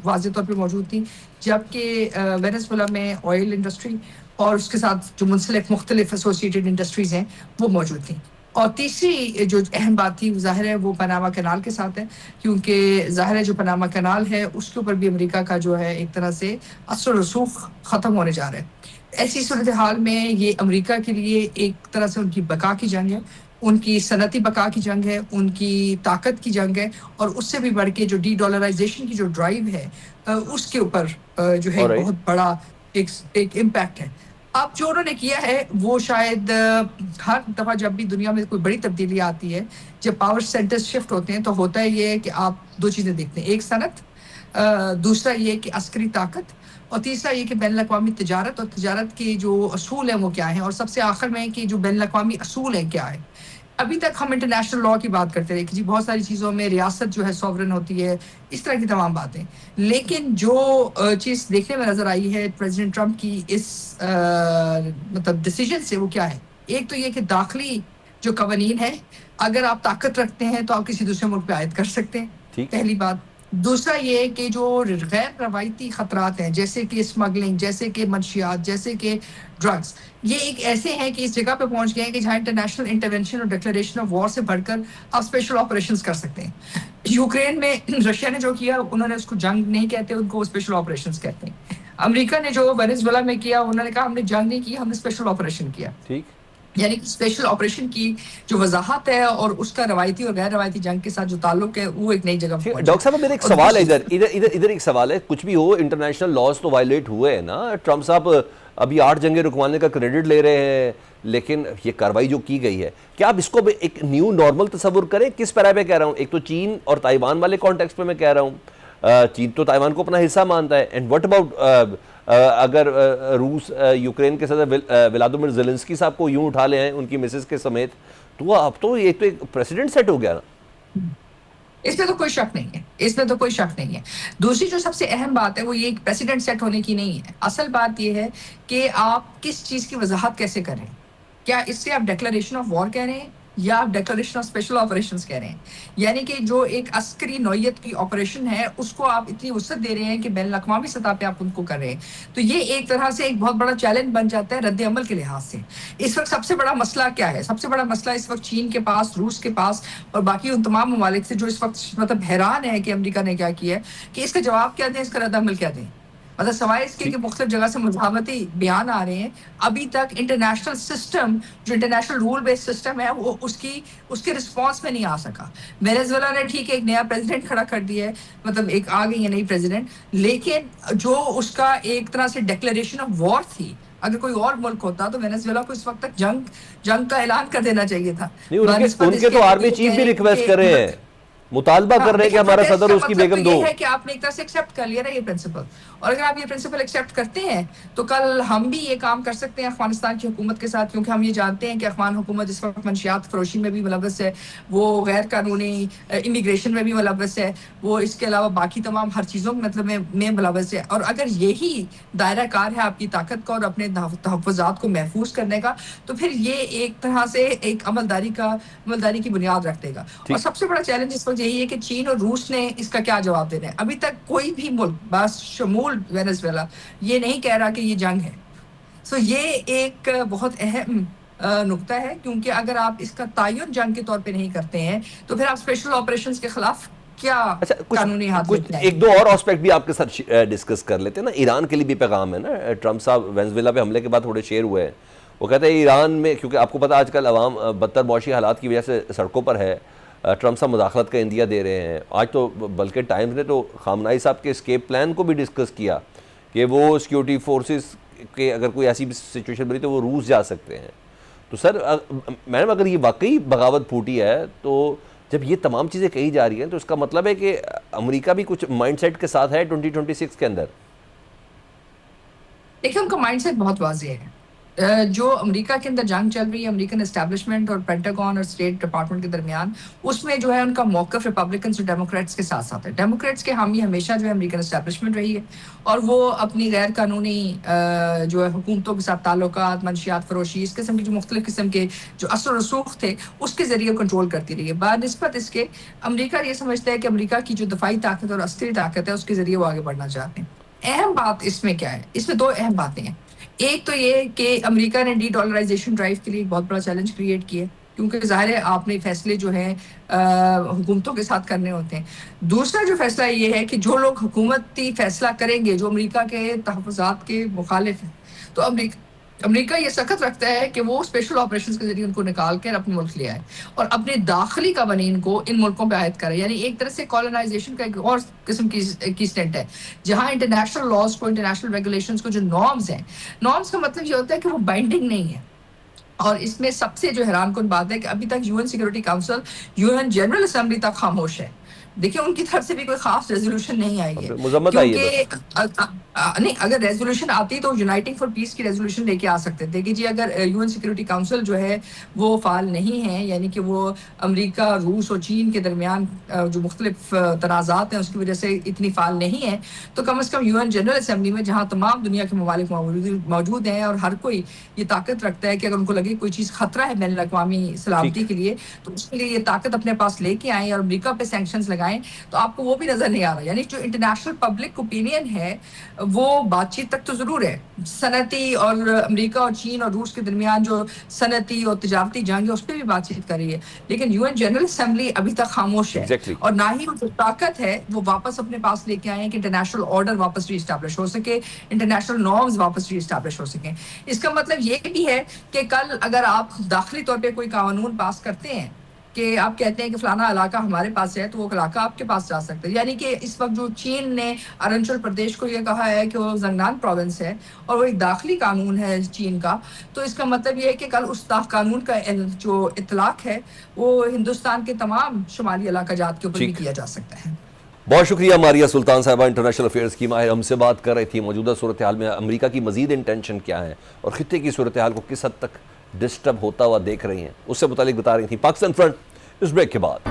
واضح طور پہ موجود تھیں، جبکہ وینزویلا میں آئل انڈسٹری اور اس کے ساتھ جو منسلک مختلف ایسوسیٹڈ انڈسٹریز ہیں وہ موجود تھیں. اور تیسری جو اہم بات تھی ظاہر ہے وہ پاناما کینال کے ساتھ ہے، کیونکہ ظاہر ہے جو پاناما کینال ہے اس کے اوپر بھی امریکہ کا جو ہے ایک طرح سے اثر و رسوخ ختم ہونے جا رہا ہے. ایسی صورتحال میں یہ امریکہ کے لیے ایک طرح سے ان کی بقا کی جنگ ہے، ان کی صنعتی بقا کی جنگ ہے، ان کی طاقت کی جنگ ہے، اور اس سے بھی بڑھ کے جو ڈی ڈالرائزیشن کی جو ڈرائیو ہے اس کے اوپر جو ہے Alright. بہت بڑا ایک امپیکٹ ہے. اب جو انہوں نے کیا ہے وہ شاید ہر دفعہ جب بھی دنیا میں کوئی بڑی تبدیلی آتی ہے، جب پاور سینٹرز شفٹ ہوتے ہیں، تو ہوتا ہے یہ کہ آپ 2 چیزیں دیکھتے ہیں، ایک صنعت، دوسرا یہ کہ عسکری طاقت، اور تیسرا یہ کہ بین الاقوامی تجارت، اور تجارت کے جو اصول ہیں وہ کیا ہیں، اور سب سے آخر میں کہ جو بین الاقوامی اصول ہیں کیا ہے. ابھی تک ہم انٹرنیشنل لا کی بات کرتے رہے کہ جی بہت ساری چیزوں میں ریاست جو ہے سوورن ہوتی ہے، اس طرح کی تمام باتیں. لیکن جو چیز دیکھنے میں نظر آئی ہے پریزیڈنٹ ٹرمپ کی اس مطلب ڈیسیجن سے، وہ کیا ہے؟ ایک تو یہ کہ داخلی جو قوانین ہے، اگر آپ طاقت رکھتے ہیں تو آپ کسی دوسرے ملک پہ عائد کر سکتے ہیں، ٹھیک. پہلی بات. دوسرا یہ کہ جو غیر روایتی خطرات ہیں جیسے کہ اسمگلنگ، جیسے کہ منشیات، جیسے کہ ڈرگس، یہ ایک ایسے ہیں کہ اس جگہ پہ پہنچ گئے ہیں کہ جہاں انٹرنیشنل انٹرونشن اور ڈکلریشن آف وار سے بڑھ کر آپ اسپیشل آپریشنز کر سکتے ہیں. یوکرین میں رشیا نے جو کیا، انہوں نے اس کو جنگ نہیں کہتے، ان کو اسپیشل آپریشنز کہتے ہیں. امریکہ نے جو وینزویلا میں کیا، انہوں نے کہا ہم نے جنگ نہیں کی، ہم نے اسپیشل آپریشن کیا. ٹھیک. یعنی کہ اسپیشل آپریشن کی جو وضاحت ہے اور اس کا روایتی اور غیر روایتی جنگ کے ساتھ جو تعلق ہے، وہ ایک نئی جگہ پہ پہنچا. ڈاکٹر صاحب میرا ایک سوال ہے ادھر ایک سوال ہے. کچھ بھی ہو، انٹرنیشنل لاز تو وائلیٹ ہوئے ہیں نا. ٹرمپ صاحب ابھی 8 جنگیں رکوانے کا کریڈٹ لے رہے ہیں، لیکن یہ کاروائی جو کی گئی ہے، کیا آپ اس کو ایک نیو نارمل تصور کریں؟ کس پیرا پہ کہہ رہا ہوں؟ ایک تو چین اور تائیوان والے کانٹیکسٹ پہ میں کہہ رہا ہوں، چین تو تائیوان کو اپنا حصہ مانتا ہے. اینڈ واٹ اباؤٹ اگر روس یوکرین کے صدر ولادیمیر زیلنسکی صاحب کو یوں اٹھا لے ہیں ان کی مسز کے سمیت، تو اب تو یہ تو ایک پریسیڈنٹ سیٹ ہو گیا نا. اس میں تو کوئی شک نہیں ہے، اس میں تو کوئی شک نہیں ہے. دوسری جو سب سے اہم بات ہے وہ یہ پریسیڈنٹ سیٹ ہونے کی نہیں ہے. اصل بات یہ ہے کہ آپ کس چیز کی وضاحت کیسے کریں. کیا اس سے آپ ڈیکلریشن آف وار کہہ رہے ہیں یا آپ ڈیکلریشن آف اسپیشل آپریشنز کہہ رہے ہیں؟ یعنی کہ جو ایک عسکری نوعیت کی آپریشن ہے اس کو آپ اتنی وسعت دے رہے ہیں کہ بین الاقوامی سطح پہ آپ ان کو کر رہے ہیں. تو یہ ایک طرح سے ایک بہت بڑا چیلنج بن جاتا ہے رد عمل کے لحاظ سے. اس وقت سب سے بڑا مسئلہ کیا ہے؟ سب سے بڑا مسئلہ اس وقت چین کے پاس، روس کے پاس اور باقی ان تمام ممالک سے جو اس وقت مطلب حیران ہے کہ امریکہ نے کیا کیا ہے، کہ اس کا جواب کیا دیں، اس کا رد عمل کیا دیں. مطلب سوائے اس کے کہ مختلف جگہ سے مزاحمتی بیان آ رہے ہیں، ابھی تک انٹرنیشنل سسٹم جو انٹرنیشنل رول بیس سسٹم ہے وہ اس کے رسپانس میں نہیں آ سکا. وینزویلا نے ٹھیک ہے ایک نیا پریزیڈنٹ کھڑا کر دیا ہے، مطلب ایک آ گئی ہے نئی پریزیڈنٹ، لیکن جو اس کا ایک طرح سے ڈیکلریشن آف وار تھی، اگر کوئی اور ملک ہوتا تو وینزویلا کو اس وقت تک جنگ کا اعلان کر دینا چاہیے تھا. ان کے تو آرمی چیف بھی ریکویسٹ کر رہے ہیں، مطالبہ کر رہے ہیں کہ ہمارا صدر اس کی بیگم دو. یہ ہے کہ آپ نے ایک طرح سے ایکسیپٹ کر لیا نا یہ پرنسپل، اور اگر آپ یہ پرنسپل ایکسیپٹ کرتے ہیں تو کل ہم بھی یہ کام کر سکتے ہیں افغانستان کی حکومت کے ساتھ، کیونکہ ہم یہ جانتے ہیں کہ افغان حکومت اس وقت منشیات فروشی میں بھی ملوث ہے، وہ غیر قانونی امیگریشن میں بھی ملوث ہے، وہ اس کے علاوہ باقی تمام ہر چیزوں مطلب میں ملوث ہے. اور اگر یہی دائرہ کار ہے آپ کی طاقت کا اور اپنے تحفظات کو محفوظ کرنے کا، تو پھر یہ ایک طرح سے ایک عملداری کی بنیاد رکھ دے گا. اور سب سے بڑا چیلنج اس وقت یہی ہے کہ چین اور روس نے اس کا کیا جواب دینا ہے. ابھی تک کوئی بھی ملک بس شمول وینزویلا یہ نہیں کہہ رہا کہ یہ جنگ ہے. سو یہ ایک بہت اہم نقطہ ہے، کیونکہ اگر آپ اس کا تعین جنگ کے طور پہ نہیں کرتے ہیں تو پھر آپ اسپیشل آپریشنز کے خلاف کیا قانونی ہاتھ لیتے ہیں. ایک دو اور آسپیکٹ بھی آپ کے ساتھ ڈسکس کر لیتے ہیں نا. ایران کے لیے بھی پیغام ہے نا. ٹرمپ صاحب وینزویلا پہ حملے کے بعد تھوڑے شیئر ہوئے ہیں. وہ کہتے ہیں ایران میں، کیونکہ آپ کو پتا آج کل عوام بدتر معاشی حالات کی وجہ سے سڑکوں پر ہے، ٹرمپ صاحب مداخلت کا عندیہ دے رہے ہیں. آج تو بلکہ ٹائمز نے تو خامنہئی صاحب کے اسکیپ پلان کو بھی ڈسکس کیا کہ وہ سیکیورٹی فورسز کے اگر کوئی ایسی سچویشن بنی تو وہ روس جا سکتے ہیں. تو سر میڈم اگر یہ واقعی بغاوت پھوٹی ہے تو جب یہ تمام چیزیں کہی جا رہی ہیں تو اس کا مطلب ہے کہ امریکہ بھی کچھ مائنڈ سیٹ کے ساتھ ہے 2026 کے اندر. دیکھیں ان کا مائنڈ سیٹ بہت واضح ہے. جو امریکہ کے اندر جنگ چل رہی ہے امریکن اسٹیبلشمنٹ اور پینٹاگون اور اسٹیٹ ڈپارٹمنٹ کے درمیان، اس میں جو ہے ان کا موقف ریپبلکنز اور ڈیموکریٹس کے ساتھ ساتھ ہے. ڈیموکریٹس کے حامی ہمیشہ جو ہے امریکن اسٹیبلشمنٹ رہی ہے، اور وہ اپنی غیر قانونی جو ہے حکومتوں کے ساتھ تعلقات، منشیات فروشی، اس قسم کی جو مختلف قسم کے جو اثر و رسوخ تھے اس کے ذریعے کنٹرول کرتی رہی ہے. بنسبت اس کے امریکہ یہ سمجھتا ہے کہ امریکہ کی جو دفاعی طاقت اور عسکری طاقت ہے اس کے ذریعے وہ آگے بڑھنا چاہتے ہیں. اہم بات اس میں کیا ہے؟ اس میں دو اہم باتیں ہیں. ایک تو یہ کہ امریکہ نے ڈی ڈالرائزیشن ڈرائیو کے لیے ایک بہت بڑا چیلنج کریٹ کیا ہے، کیونکہ ظاہر ہے آپ نے فیصلے جو ہیں حکومتوں کے ساتھ کرنے ہوتے ہیں. دوسرا جو فیصلہ یہ ہے کہ جو لوگ حکومتی فیصلہ کریں گے جو امریکہ کے تحفظات کے مخالف ہیں، تو امریکہ یہ سخت رکھتا ہے کہ وہ اسپیشل آپریشنز کے ذریعے ان کو نکال کر اپنے ملک لے آئے اور اپنے داخلی قوانین کو ان ملکوں پہ عائد کرے. یعنی ایک طرح سے کالونائزیشن کا ایک اور قسم کی اسٹینٹ ہے، جہاں انٹرنیشنل لاز کو، انٹرنیشنل ریگولیشنز کو، جو نارمز ہیں، نارمز کا مطلب یہ ہوتا ہے کہ وہ بائنڈنگ نہیں ہے. اور اس میں سب سے جو حیران کن بات ہے کہ ابھی تک U N security council, U N general assembly تک خاموش ہے. دیکھیں ان کی طرف سے بھی کوئی خاص ریزولوشن نہیں آئی ہے، مذمت آئی ہے بس. کیونکہ نہیں، اگر ریزولوشن آتی تو یونائٹنگ فار پیس کی ریزولوشن لے کے آ سکتے تھے کہ جی اگر یو این سیکورٹی کاؤنسل جو ہے وہ فعال نہیں ہے، یعنی کہ وہ امریکہ، روس اور چین کے درمیان جو مختلف تنازعات ہیں اس کی وجہ سے اتنی فعال نہیں ہے، تو کم از کم یو این جنرل اسمبلی میں جہاں تمام دنیا کے ممالک موجود ہیں اور ہر کوئی یہ طاقت رکھتا ہے کہ اگر ان کو لگے کوئی چیز خطرہ ہے بین الاقوامی سلامتی کے لیے تو اس کے لیے یہ طاقت اپنے پاس لے کے آئیں اور امریکہ پہ سینکشنز لگائیں، تو آپ کو وہ بھی نظر نہیں آ رہا. یعنی جو انٹرنیشنل پبلک اوپینین ہے وہ بات چیت تک تو ضرور ہے، صنعتی اور امریکہ اور چین اور روس کے درمیان جو صنعتی اور تجارتی جنگ ہے اس پہ بھی بات چیت کر رہی ہے، لیکن یو این جنرل اسمبلی ابھی تک خاموش ہے. اور نہ ہی جو طاقت ہے وہ واپس اپنے پاس لے کے آئیں کہ انٹرنیشنل آرڈر واپس ری اسٹیبلش ہو سکے، انٹرنیشنل نارمز واپس ری اسٹیبلش ہو سکیں. اس کا مطلب یہ بھی ہے کہ کل اگر آپ داخلی طور پہ کوئی قانون پاس کرتے ہیں کہ آپ کہتے ہیں کہ فلانا علاقہ ہمارے پاس ہے تو وہ علاقہ آپ کے پاس جا سکتا ہے. یعنی کہ اس وقت جو چین نے اروناچل پردیش کو یہ کہا ہے کہ وہ زنگنان پروونس ہے اور وہ ایک داخلی قانون ہے چین کا، تو اس کا مطلب یہ ہے کہ کل اس قانون کا جو اطلاق ہے وہ ہندوستان کے تمام شمالی علاقہ جات کے اوپر بھی کیا جا سکتا ہے. بہت شکریہ ماریہ سلطان صاحبہ، انٹرنیشنل افیئرز کی ماہر، ہم سے بات کر رہی تھی موجودہ صورتحال میں امریکہ کی مزید انٹینشن کیا ہے اور خطے کی صورتحال کو کس حد تک ڈسٹرب ہوتا ہوا دیکھ رہی ہیں، اس سے متعلق بتا رہی تھی. پاکستان فرنٹ اس بریک کے بعد.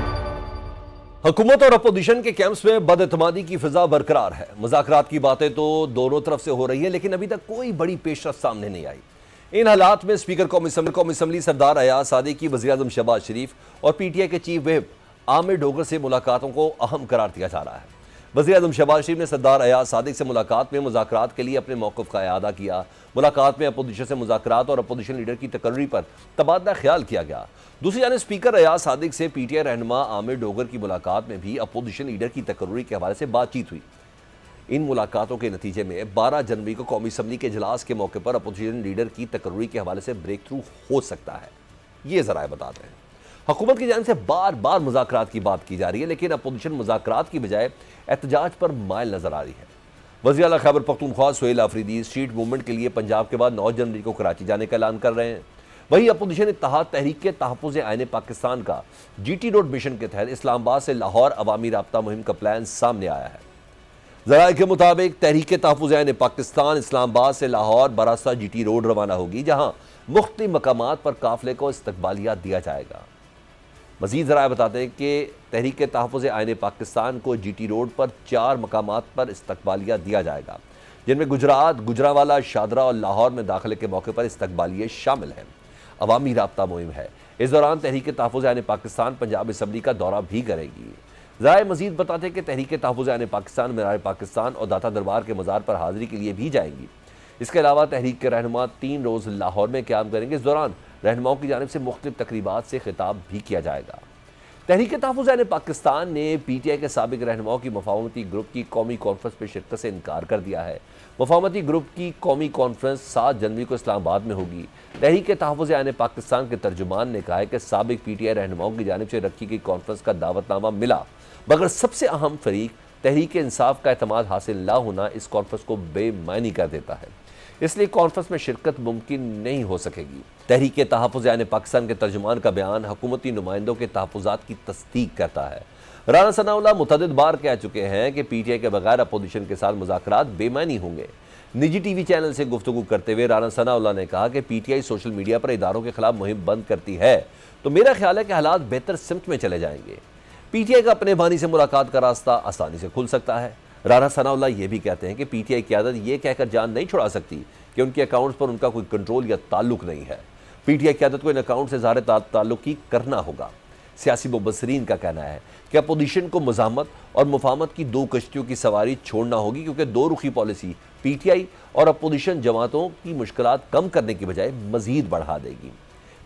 حکومت اور اپوزیشن کے کیمپس میں بد اعتمادی کی فضا برقرار ہے. مذاکرات کی باتیں تو دونوں طرف سے ہو رہی ہیں لیکن ابھی تک کوئی بڑی پیش رفت سامنے نہیں آئی. ان حالات میں اسپیکر قومی اسمبلی سردار ایاز صادق کی وزیراعظم شہباز شریف اور پی ٹی آئی کے چیف وہب عامر ڈوگر سے ملاقاتوں کو اہم قرار دیا جا رہا ہے. وزیراعظم شہباز شریف نے سردار ایاز صادق سے ملاقات میں مذاکرات کے لیے اپنے موقف کا اعادہ کیا. ملاقات میں اپوزیشن سے مذاکرات اور اپوزیشن لیڈر کی تقرری پر تبادلہ خیال کیا گیا. دوسری جانب اسپیکر ایاز صادق سے پی ٹی آئی رہنما عامر ڈوگر کی ملاقات میں بھی اپوزیشن لیڈر کی تقرری کے حوالے سے بات چیت ہوئی. ان ملاقاتوں کے نتیجے میں 12 جنوری کو قومی اسمبلی کے اجلاس کے موقع پر اپوزیشن لیڈر کی تقرری کے حوالے سے بریک تھرو ہو سکتا ہے، یہ ذرائع بتاتے ہیں. حکومت کی جانب سے بار بار مذاکرات کی بات کی جا رہی ہے لیکن اپوزیشن مذاکرات کی بجائے احتجاج پر مائل نظر آ رہی ہے. وزیر اعلیٰ خیبر پختونخوا سہیل آفریدی اسٹریٹ موومنٹ کے لیے پنجاب کے بعد 9 جنوری کو کراچی جانے کا اعلان کر رہے ہیں. وہی اپوزیشن اتحاد تحریک تحفظ آئین پاکستان کا جی ٹی روڈ مشن کے تحت اسلام آباد سے لاہور عوامی رابطہ مہم کا پلان سامنے آیا ہے. ذرائع کے مطابق تحریک تحفظ آئین پاکستان اسلام آباد سے لاہور براستہ جی ٹی روڈ روانہ ہوگی جہاں مختلف مقامات پر قافلے کو استقبالیہ دیا جائے گا. مزید ذرائع بتاتے ہیں کہ تحریک تحفظ آئین پاکستان کو جی ٹی روڈ پر 4 مقامات پر استقبالیہ دیا جائے گا جن میں گجرات، گجرانوالہ، شاہدرہ اور لاہور میں داخلے کے موقع پر استقبالیہ شامل ہیں. عوامی رابطہ مہم ہے. اس دوران تحریک تحفظ آئین پاکستان پنجاب اسمبلی کا دورہ بھی کرے گی. ذرائع مزید بتاتے ہیں کہ تحریک تحفظ آئین پاکستان مینار پاکستان اور داتا دربار کے مزار پر حاضری کے لیے بھی جائیں گی. اس کے علاوہ تحریک کے رہنما 3 روز لاہور میں قیام کریں گے. اس دوران رہنماؤں کی جانب سے مختلف تقریبات سے خطاب بھی کیا جائے گا. تحریک تحفظ آئین پاکستان نے پی ٹی آئی کے سابق رہنماؤں کی مفاہمتی گروپ کی قومی کانفرنس میں شرکت سے انکار کر دیا ہے. مفاہمتی گروپ کی قومی کانفرنس 7 جنوری کو اسلام آباد میں ہوگی. تحریک تحفظ آئین پاکستان کے ترجمان نے کہا ہے کہ سابق پی ٹی آئی رہنماؤں کی جانب سے رکھی گئی کانفرنس کا دعوت نامہ ملا مگر سب سے اہم فریق تحریک انصاف کا اعتماد حاصل نہ ہونا اس کانفرنس کو بے معنی کر دیتا ہے، اس لیے کانفرنس میں شرکت ممکن نہیں ہو سکے گی. تحریک تحفظ آئین پاکستان کے ترجمان کا بیان حکومتی نمائندوں کے تحفظات کی تصدیق کرتا ہے. رانا ثناء اللہ متعدد بار کہہ چکے ہیں کہ پی ٹی آئی کے بغیر اپوزیشن کے ساتھ مذاکرات بے معنی ہوں گے. نجی ٹی وی چینل سے گفتگو کرتے ہوئے رانا ثناء اللہ نے کہا کہ P T I social media پر اداروں کے خلاف مہم بند کرتی ہے تو میرا خیال ہے کہ حالات بہتر سمت میں چلے جائیں گے. پی ٹی آئی کا اپنے بانی سے ملاقات کا راستہ آسانی سے کھل سکتا ہے. رانا ثناء اللہ یہ بھی کہتے ہیں کہ پی ٹی آئی قیادت یہ کہہ کر جان نہیں چھڑا سکتی کہ ان کے اکاؤنٹس پر ان کا کوئی کنٹرول یا تعلق نہیں ہے. پی ٹی آئی قیادت کو ان اکاؤنٹ سے ظاہر تعلق کی کرنا ہوگا. سیاسی مبصرین کا کہنا ہے کہ اپوزیشن کو مزاحمت اور مفاہمت کی 2 کشتیوں کی سواری چھوڑنا ہوگی کیونکہ 2 رخی پالیسی پی ٹی آئی اور اپوزیشن جماعتوں کی مشکلات کم کرنے کی بجائے مزید بڑھا دے گی.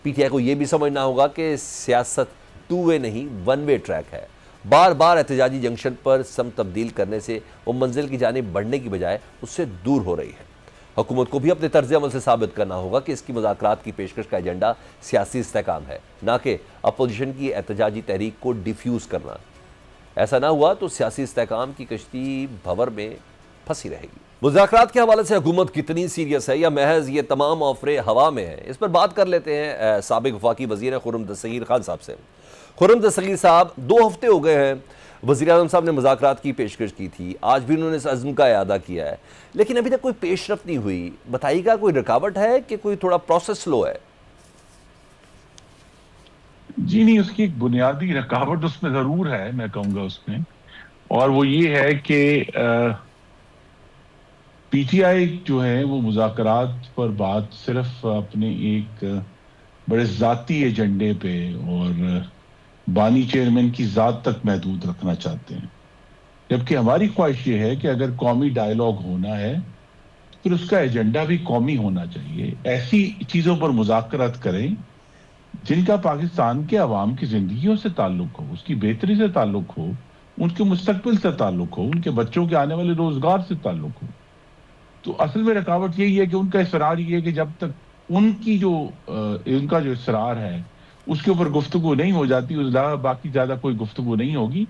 پی ٹی آئی کو یہ بھی سمجھنا ہوگا کہ سیاست 2 وے نہیں 1 وے ٹریک ہے. بار بار احتجاجی جنکشن پر سمت تبدیل کرنے سے وہ منزل کی جانب بڑھنے کی بجائے اس سے دور ہو رہی ہے. حکومت کو بھی اپنے طرز عمل سے ثابت کرنا ہوگا کہ اس کی مذاکرات کی پیشکش کا ایجنڈا سیاسی استحکام ہے نہ کہ اپوزیشن کی احتجاجی تحریک کو ڈیفیوز کرنا. ایسا نہ ہوا تو سیاسی استحکام کی کشتی بھور میں پھنسی رہے گی. مذاکرات کے حوالے سے حکومت کتنی سیریس ہے یا محض یہ تمام آفریں ہوا میں ہیں، اس پر بات کر لیتے ہیں سابق وفاقی وزیر خرم دستگیر خان صاحب سے۔ خرم دستگیر صاحب، 2 ہفتے ہو گئے ہیں وزیر اعظم صاحب نے مذاکرات کی پیشکش کی تھی، آج بھی انہوں نے اس عزم کا اعادہ کیا ہے، لیکن ابھی تک کوئی پیش رفت نہیں ہوئی۔ بتائیے گا کوئی رکاوٹ ہے کہ کوئی تھوڑا پروسیس سلو ہے؟ جی نہیں، اس کی ایک بنیادی رکاوٹ اس میں ضرور ہے، میں کہوں گا اس میں، اور وہ یہ ہے کہ پی ٹی آئی جو ہے وہ مذاکرات پر بات صرف اپنے ایک بڑے ذاتی ایجنڈے پہ اور بانی چیئرمین کی ذات تک محدود رکھنا چاہتے ہیں، جبکہ ہماری خواہش یہ ہے کہ اگر قومی ڈائیلاگ ہونا ہے پھر اس کا ایجنڈا بھی قومی ہونا چاہیے۔ ایسی چیزوں پر مذاکرات کریں جن کا پاکستان کے عوام کی زندگیوں سے تعلق ہو، اس کی بہتری سے تعلق ہو، ان کے مستقبل سے تعلق ہو، ان کے بچوں کے آنے والے روزگار سے تعلق ہو۔ تو اصل میں رکاوٹ یہی ہے کہ ان کا اصرار یہ ہے کہ جب تک ان کا جو اصرار ہے اس کے اوپر گفتگو نہیں ہو جاتی، اس باقی زیادہ کوئی گفتگو نہیں ہوگی۔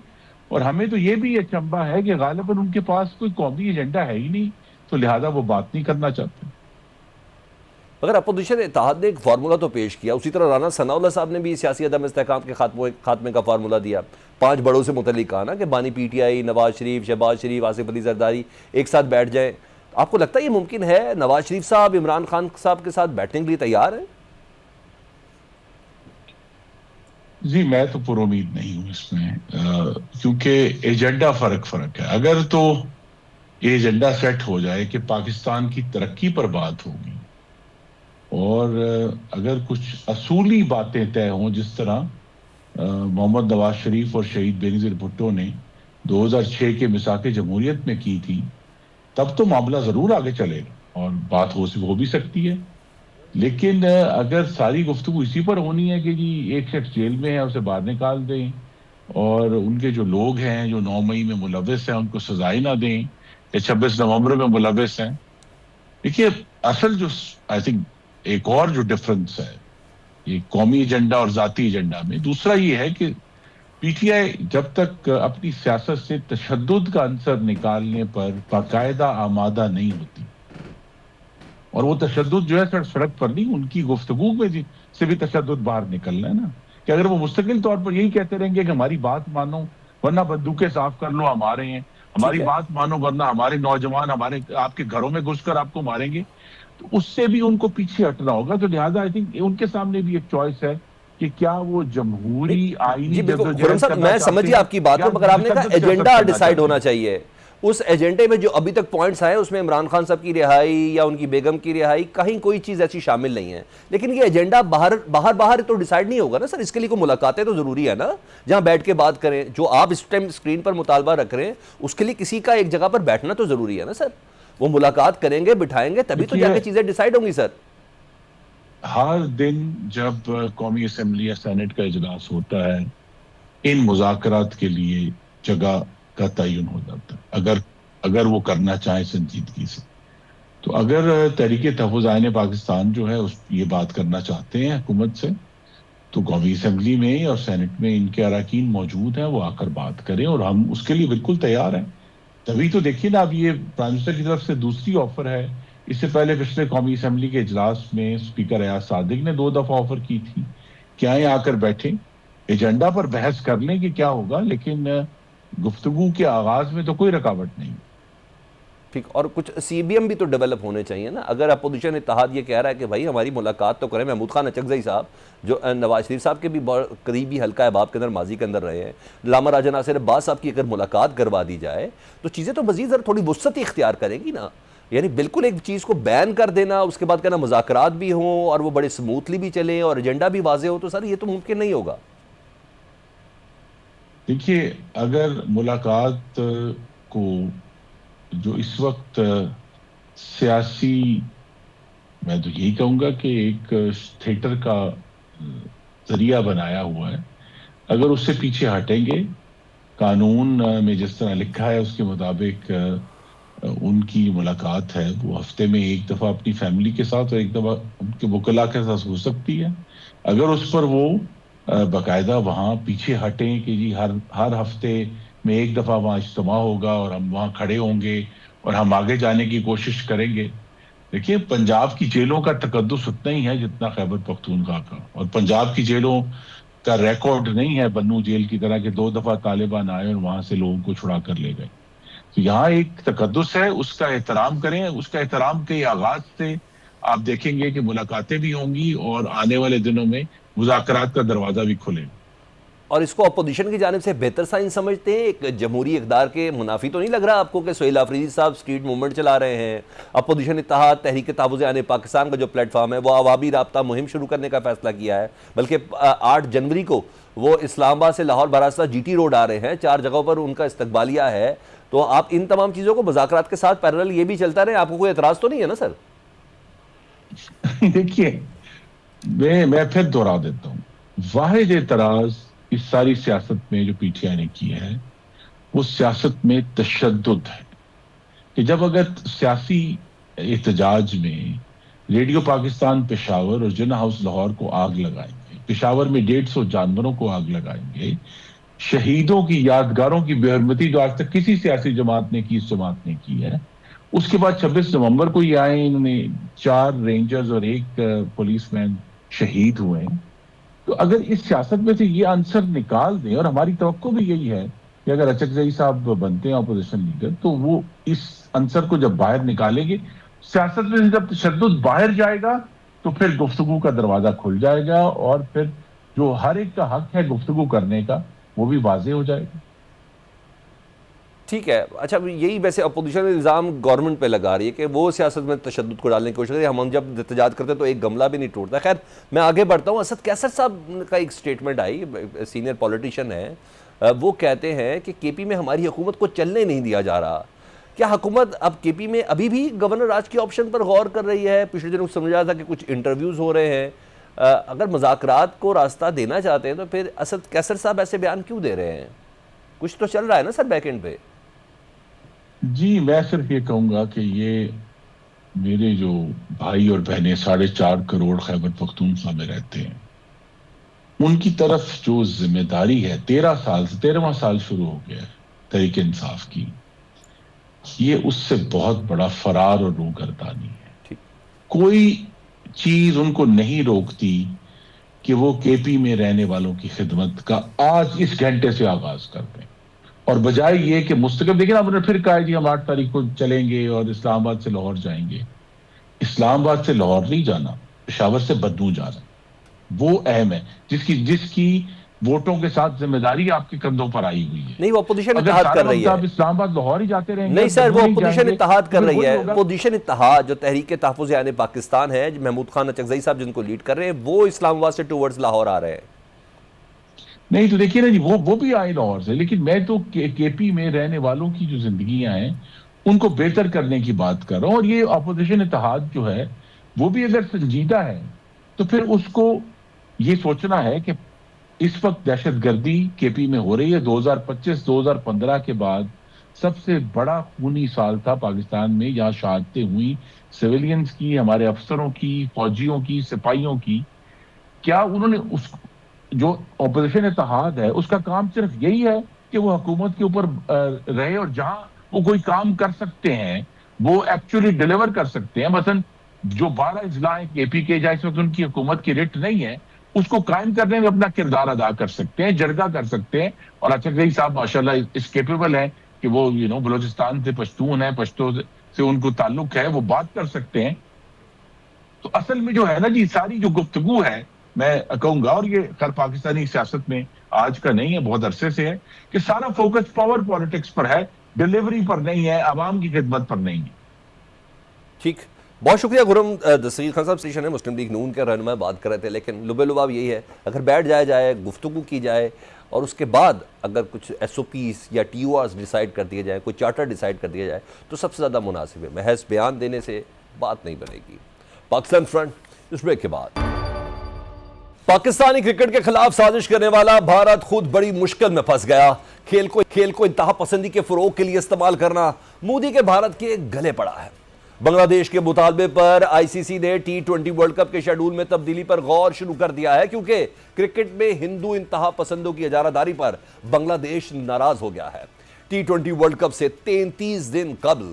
اور ہمیں تو یہ بھی اچنبھا ہے کہ غالباً ان کے پاس کوئی قومی ایجنڈا ہے ہی نہیں، تو لہٰذا وہ بات نہیں کرنا چاہتے۔ اگر اپوزیشن اتحاد نے ایک فارمولہ تو پیش کیا، اسی طرح رانا ثناء اللہ صاحب نے بھی سیاسی عدم استحکام کے خاتمے کا فارمولہ دیا، 5 بڑوں سے متعلق کہا نا کہ بانی پی ٹی آئی، نواز شریف، شہباز شریف، آصف علی زرداری ایک ساتھ بیٹھ جائیں۔ آپ کو لگتا ہے یہ ممکن ہے؟ نواز شریف صاحب عمران خان صاحب کے ساتھ بیٹھنے کے لیے تیار ہیں؟ جی میں تو پر امید نہیں ہوں اس میں، کیونکہ ایجنڈا فرق ہے۔ اگر تو یہ ایجنڈا سیٹ ہو جائے کہ پاکستان کی ترقی پر بات ہوگی اور اگر کچھ اصولی باتیں طے ہوں، جس طرح محمد نواز شریف اور شہید بینظیر بھٹو نے 2006 کے میثاق جمہوریت میں کی تھی، تب تو معاملہ ضرور آگے چلے گا اور بات ہو بھی سکتی ہے۔ لیکن اگر ساری گفتگو اسی پر ہونی ہے کہ جی ایک شخص جیل میں ہے اسے باہر نکال دیں اور ان کے جو لوگ ہیں جو 9 مئی میں ملوث ہیں ان کو سزائیں نہ دیں یا 26 نومبر میں ملوث ہیں، دیکھیے اصل جو آئی تھنک ایک اور جو ڈفرنس ہے یہ قومی ایجنڈا اور ذاتی ایجنڈا میں، دوسرا یہ ہے کہ پی ٹی آئی جب تک اپنی سیاست سے تشدد کا عنصر نکالنے پر باقاعدہ آمادہ نہیں ہوتی، اور وہ تشدد جو ہے سڑک پر نہیں، ان کی گفتگو میں سے بھی تشدد باہر نکلنا ہے نا، کہ اگر وہ مستقل طور پر یہی کہتے رہیں گے کہ ہماری بات مانو ورنہ بندوقیں صاف کر لو، ہم آ رہے ہیں، ہماری بات مانو ورنہ ہمارے نوجوان آپ کے گھروں میں گھس کر آپ کو ماریں گے، تو اس سے بھی ان کو پیچھے ہٹنا ہوگا۔ تو لہٰذا آئی تھنک ان کے سامنے بھی ایک چوائس ہے کہ کیا وہ جمہوری آئینی جی بالکل خرم صاحب، میں سمجھی آپ کی بات کو، مگر آپ نے کہا ایجنڈا ڈیسائیڈ ہونا چاہیے۔ اس ایجنڈے میں جو ابھی تک پوائنٹس آئے اس میں عمران خان صاحب کی رہائی یا ان کی بیگم کی رہائی، کہیں کوئی چیز ایسی شامل نہیں ہے، لیکن یہ ایجنڈا باہر تو ڈیسائیڈ نہیں ہوگا نا سر، اس کے لیے کوئی ملاقاتیں تو ضروری ہے نا، جہاں بیٹھ کے بات کریں۔ جو آپ اس ٹائم اسکرین پر مطالبہ رکھ رہے ہیں اس کے لیے کسی کا ایک جگہ پر بیٹھنا تو ضروری ہے نا سر، وہ ملاقات کریں گے، بٹھائیں گے، تبھی تو جا کے چیزیں ڈیسائیڈ ہوں گی سر۔ ہر دن جب قومی اسمبلی یا سینٹ کا اجلاس ہوتا ہے ان مذاکرات کے لیے جگہ کا تعین ہو جاتا ہے، اگر وہ کرنا چاہیں سنجیدگی سے۔ تو اگر تحریک تحفظ آئین پاکستان جو ہے یہ بات کرنا چاہتے ہیں حکومت سے، تو قومی اسمبلی میں اور سینٹ میں ان کے اراکین موجود ہیں، وہ آ کر بات کریں اور ہم اس کے لیے بالکل تیار ہیں۔ تبھی تو دیکھیے نا، اب یہ پرائم منسٹر کی طرف سے دوسری آفر ہے۔ اس سے پہلے پچھلے قومی اسمبلی کے اجلاس میں اسپیکر ایاز صادق نے 2 دفعہ آفر کی تھی کہ آئیں آ کر بیٹھیں، ایجنڈا پر بحث کر لیں کہ کیا ہوگا، لیکن گفتگو کے آغاز میں تو کوئی رکاوٹ نہیں۔ ٹھیک، اور کچھ سی بی ایم بھی تو ڈیولپ ہونے چاہیے نا۔ اگر اپوزیشن اتحاد یہ کہہ رہا ہے کہ بھائی ہماری ملاقات تو کریں، محمود خان اچکزئی صاحب جو نواز شریف صاحب کے بھی قریبی حلقہ احباب کے اندر ماضی کے اندر رہے ہیں، علامہ راجہ ناصر عباس صاحب کی اگر ملاقات کروا دی جائے تو چیزیں تو مزید ذرا تھوڑی وسعت اختیار کریں گی نا، یعنی بالکل ایک چیز کو بین کر دینا، اس کے بعد کہنا مذاکرات بھی ہوں اور وہ بڑے سموتھلی بھی چلیں اور ایجنڈا بھی واضح ہو، تو سر یہ تو ممکن نہیں ہوگا۔ دیکھیے اگر ملاقات کو جو اس وقت سیاسی، میں تو یہی کہوں گا کہ ایک تھیٹر کا ذریعہ بنایا ہوا ہے، اگر اس سے پیچھے ہٹیں گے، قانون میں جس طرح لکھا ہے اس کے مطابق ان کی ملاقات ہے وہ ہفتے میں 1 دفعہ اپنی فیملی کے ساتھ اور 1 دفعہ ان کے وکلاء کے ساتھ ہو سکتی ہے، اگر اس پر وہ باقاعدہ وہاں پیچھے ہٹیں کہ جی ہر ہفتے میں 1 دفعہ وہاں اجتماع ہوگا اور ہم وہاں کھڑے ہوں گے اور ہم آگے جانے کی کوشش کریں گے. دیکھیے پنجاب کی جیلوں کا تقدس اتنا ہی ہے جتنا خیبر پختونخوا کا, اور پنجاب کی جیلوں کا ریکارڈ نہیں ہے بنو جیل کی طرح کہ 2 دفعہ طالبان آئے اور وہاں سے لوگوں کو چھڑا کر لے گئے. تو یہاں ایک تقدس ہے, اس کا احترام کریں. اس کا احترام کے آغاز سے آپ دیکھیں گے کہ ملاقاتیں بھی ہوں گی اور آنے والے دنوں میں مذاکرات کا دروازہ بھی کھلے گا. اور اس کو اپوزیشن کی جانب سے بہتر سائن سمجھتے ہیں؟ ایک جمہوری اقدار کے منافی تو نہیں لگ رہا آپ کو کہ سہیل آفریدی صاحب سٹریٹ موومنٹ چلا رہے ہیں؟ اپوزیشن اتحاد تحریک تحفظ عن پاکستان کا جو پلیٹ فارم ہے وہ عوامی رابطہ مہم شروع کرنے کا فیصلہ کیا ہے, بلکہ 8 جنوری کو وہ اسلام آباد سے لاہور براستہ جی ٹی روڈ آ رہے ہیں, 4 جگہوں پر ان کا استقبالیہ ہے. تو آپ ان تمام چیزوں کو مذاکرات کے ساتھ پیرلل یہ بھی چلتا رہے, آپ کو کوئی اعتراض تو نہیں ہے نا سر؟ دیکھیے میں پھر دوہرا دیتا ہوں, واحد اعتراض اس ساری سیاست میں جو پی ٹی آئی نے کی ہے وہ سیاست میں تشدد ہے. کہ جب اگر سیاسی احتجاج میں ریڈیو پاکستان پشاور اور جنا ہاؤس لاہور کو آگ لگائیں گے, پشاور میں 150 جانوروں کو آگ لگائیں گے, شہیدوں کی یادگاروں کی بے حرمتی جو آج تک کسی سیاسی جماعت نے کی, اس جماعت نے کی ہے, اس کے بعد 26 نومبر کو یہ آئے, انہوں نے 4 رینجرز اور 1 پولیس مین شہید ہوئے ہیں. تو اگر اس سیاست میں سے یہ عنصر نکال دیں, اور ہماری توقع بھی یہی ہے کہ اگر اچکزئی صاحب بنتے ہیں اپوزیشن لیڈر تو وہ اس عنصر کو جب باہر نکالیں گے, سیاست میں جب تشدد باہر جائے گا تو پھر گفتگو کا دروازہ کھل جائے گا, اور پھر جو ہر ایک کا حق ہے گفتگو کرنے کا وہ بھی واضح ہو جائے گا. ٹھیک ہے. اچھا, یہی ویسے اپوزیشن الزام گورنمنٹ پہ لگا رہی ہے کہ وہ سیاست میں تشدد کو ڈالنے کی کوشش کرتی ہے. ہم جب احتجاج کرتے ہیں تو ایک گملہ بھی نہیں ٹوٹتا. خیر میں آگے بڑھتا ہوں. اسد کیسر صاحب کا ایک سٹیٹمنٹ آئی, سینئر پولیٹیشین ہیں, وہ کہتے ہیں کہ کے پی میں ہماری حکومت کو چلنے نہیں دیا جا رہا. کیا حکومت اب کے پی میں ابھی بھی گورنر راج کی آپشن پر غور کر رہی ہے؟ پچھلے دنوں سمجھا تھا کہ کچھ انٹرویوز ہو رہے ہیں. اگر مذاکرات کو راستہ دینا چاہتے ہیں تو پھر اسد کیسر صاحب ایسے بیان کیوں دے رہے ہیں؟ کچھ تو چل رہا ہے نا سر بیک اینڈ پہ. جی میں صرف یہ کہوں گا کہ یہ میرے جو بھائی اور بہنیں 4.5 کروڑ خیبر پختونخوا میں رہتے ہیں, ان کی طرف جو ذمہ داری ہے 13واں سال شروع ہو گیا ہے تحریک انصاف کی, یہ اس سے بہت بڑا فرار اور روگردانی ہے. کوئی چیز ان کو نہیں روکتی کہ وہ کے پی میں رہنے والوں کی خدمت کا آج اس گھنٹے سے آغاز کر دیں, اور بجائے یہ کہ مستقل. دیکھیں آپ نے پھر کہا جی ہم 8 تاریخ کو چلیں گے اور اسلام آباد سے لاہور جائیں گے. اسلام آباد سے لاہور نہیں جانا, پشاور سے بدنو جانا, وہ اہم ہے. جس کی ووٹوں کے ساتھ ذمہ داری آپ کے کندھوں پر آئی ہوئی ہے. نہیں, وہ اپوزیشن اتحاد کر رہی ہے. اسلام آباد لاہور ہی جاتے رہیں گے. نہیں سر, وہ اپوزیشن اتحاد کر رہی ہے. اپوزیشن اتحاد جو تحریک تحفظ عن پاکستان ہے, محمود خان اچکزئی صاحب جن کو لیڈ کر رہے ہیں, وہ اسلام آباد سے ٹورڈز لاہور آ رہے ہیں. نہیں تو دیکھیے نا جی, وہ بھی آئے لاہور سے, لیکن میں تو کے پی میں رہنے والوں کی جو زندگیاں ہیں ان کو بہتر کرنے کی بات کر رہا ہوں. اور یہ اپوزیشن اتحاد جو ہے وہ بھی اگر سنجیدہ ہے تو پھر اس کو یہ سوچنا ہے کہ اس وقت دہشت گردی کے پی میں ہو رہی ہے. 2025-2015 کے بعد سب سے بڑا خونی سال تھا پاکستان میں. یہاں شہادتیں ہوئی سویلینز کی, ہمارے افسروں کی, فوجیوں کی, سپاہیوں کی. کیا انہوں نے اس جو اپوزیشن اتحاد ہے اس کا کام صرف یہی ہے کہ وہ حکومت کے اوپر رہے, اور جہاں وہ کوئی کام کر سکتے ہیں وہ ایکچولی ڈیلیور کر سکتے ہیں. مثلا جو 12 اضلاع ہیں کے پی کے جہاں اس وقت ان کی حکومت کی رٹ نہیں ہے, اس کو قائم کرنے میں اپنا کردار ادا کر سکتے ہیں, جرگہ کر سکتے ہیں. اور اچکزئی صاحب ماشاءاللہ اس کیپیبل ہیں کہ وہ بلوچستان سے پشتون ہیں, پشتو سے ان کو تعلق ہے, وہ بات کر سکتے ہیں. تو اصل میں جو ہے نا جی, ساری جو گفتگو ہے میں کہوں گا, اور یہ خیر پاکستانی سیاست میں آج کا نہیں ہے, بہت عرصے سے ہے, کہ سارا فوکس پاور پالیٹکس پر ہے, ڈیلیوری پر نہیں ہے, عوام کی خدمت پر نہیں ہے. ٹھیک, بہت شکریہ خرم دستگیر خان صاحب. سٹیشن ہے مسلم لیگ نون کے رہنما بات کر رہے تھے, لیکن لبے لباب یہی ہے اگر بیٹھ جائے, گفتگو کی جائے, اور اس کے بعد اگر کچھ ایس او پیز یا ٹی او آرز ڈیسائیڈ کر دیے جائیں, کوئی چارٹر ڈیسائیڈ کر دیا جائے تو سب سے زیادہ مناسب ہے. محض بیان دینے سے بات نہیں بنے گی. پاکستان فرنٹ اس بریک کے بعد. پاکستانی کرکٹ کے خلاف سازش کرنے والا بھارت خود بڑی مشکل میں پھنس گیا. کھیل کو انتہا پسندی کے فروغ کے لیے استعمال کرنا مودی کے بھارت کے گلے پڑا ہے. بنگلہ دیش کے مطالبے پر آئی سی سی نے T20 ورلڈ کپ کے شیڈول میں تبدیلی پر غور شروع کر دیا ہے, کیونکہ کرکٹ میں ہندو انتہا پسندوں کی اجارہ داری پر بنگلہ دیش ناراض ہو گیا ہے. T20 ورلڈ کپ سے 33 دن قبل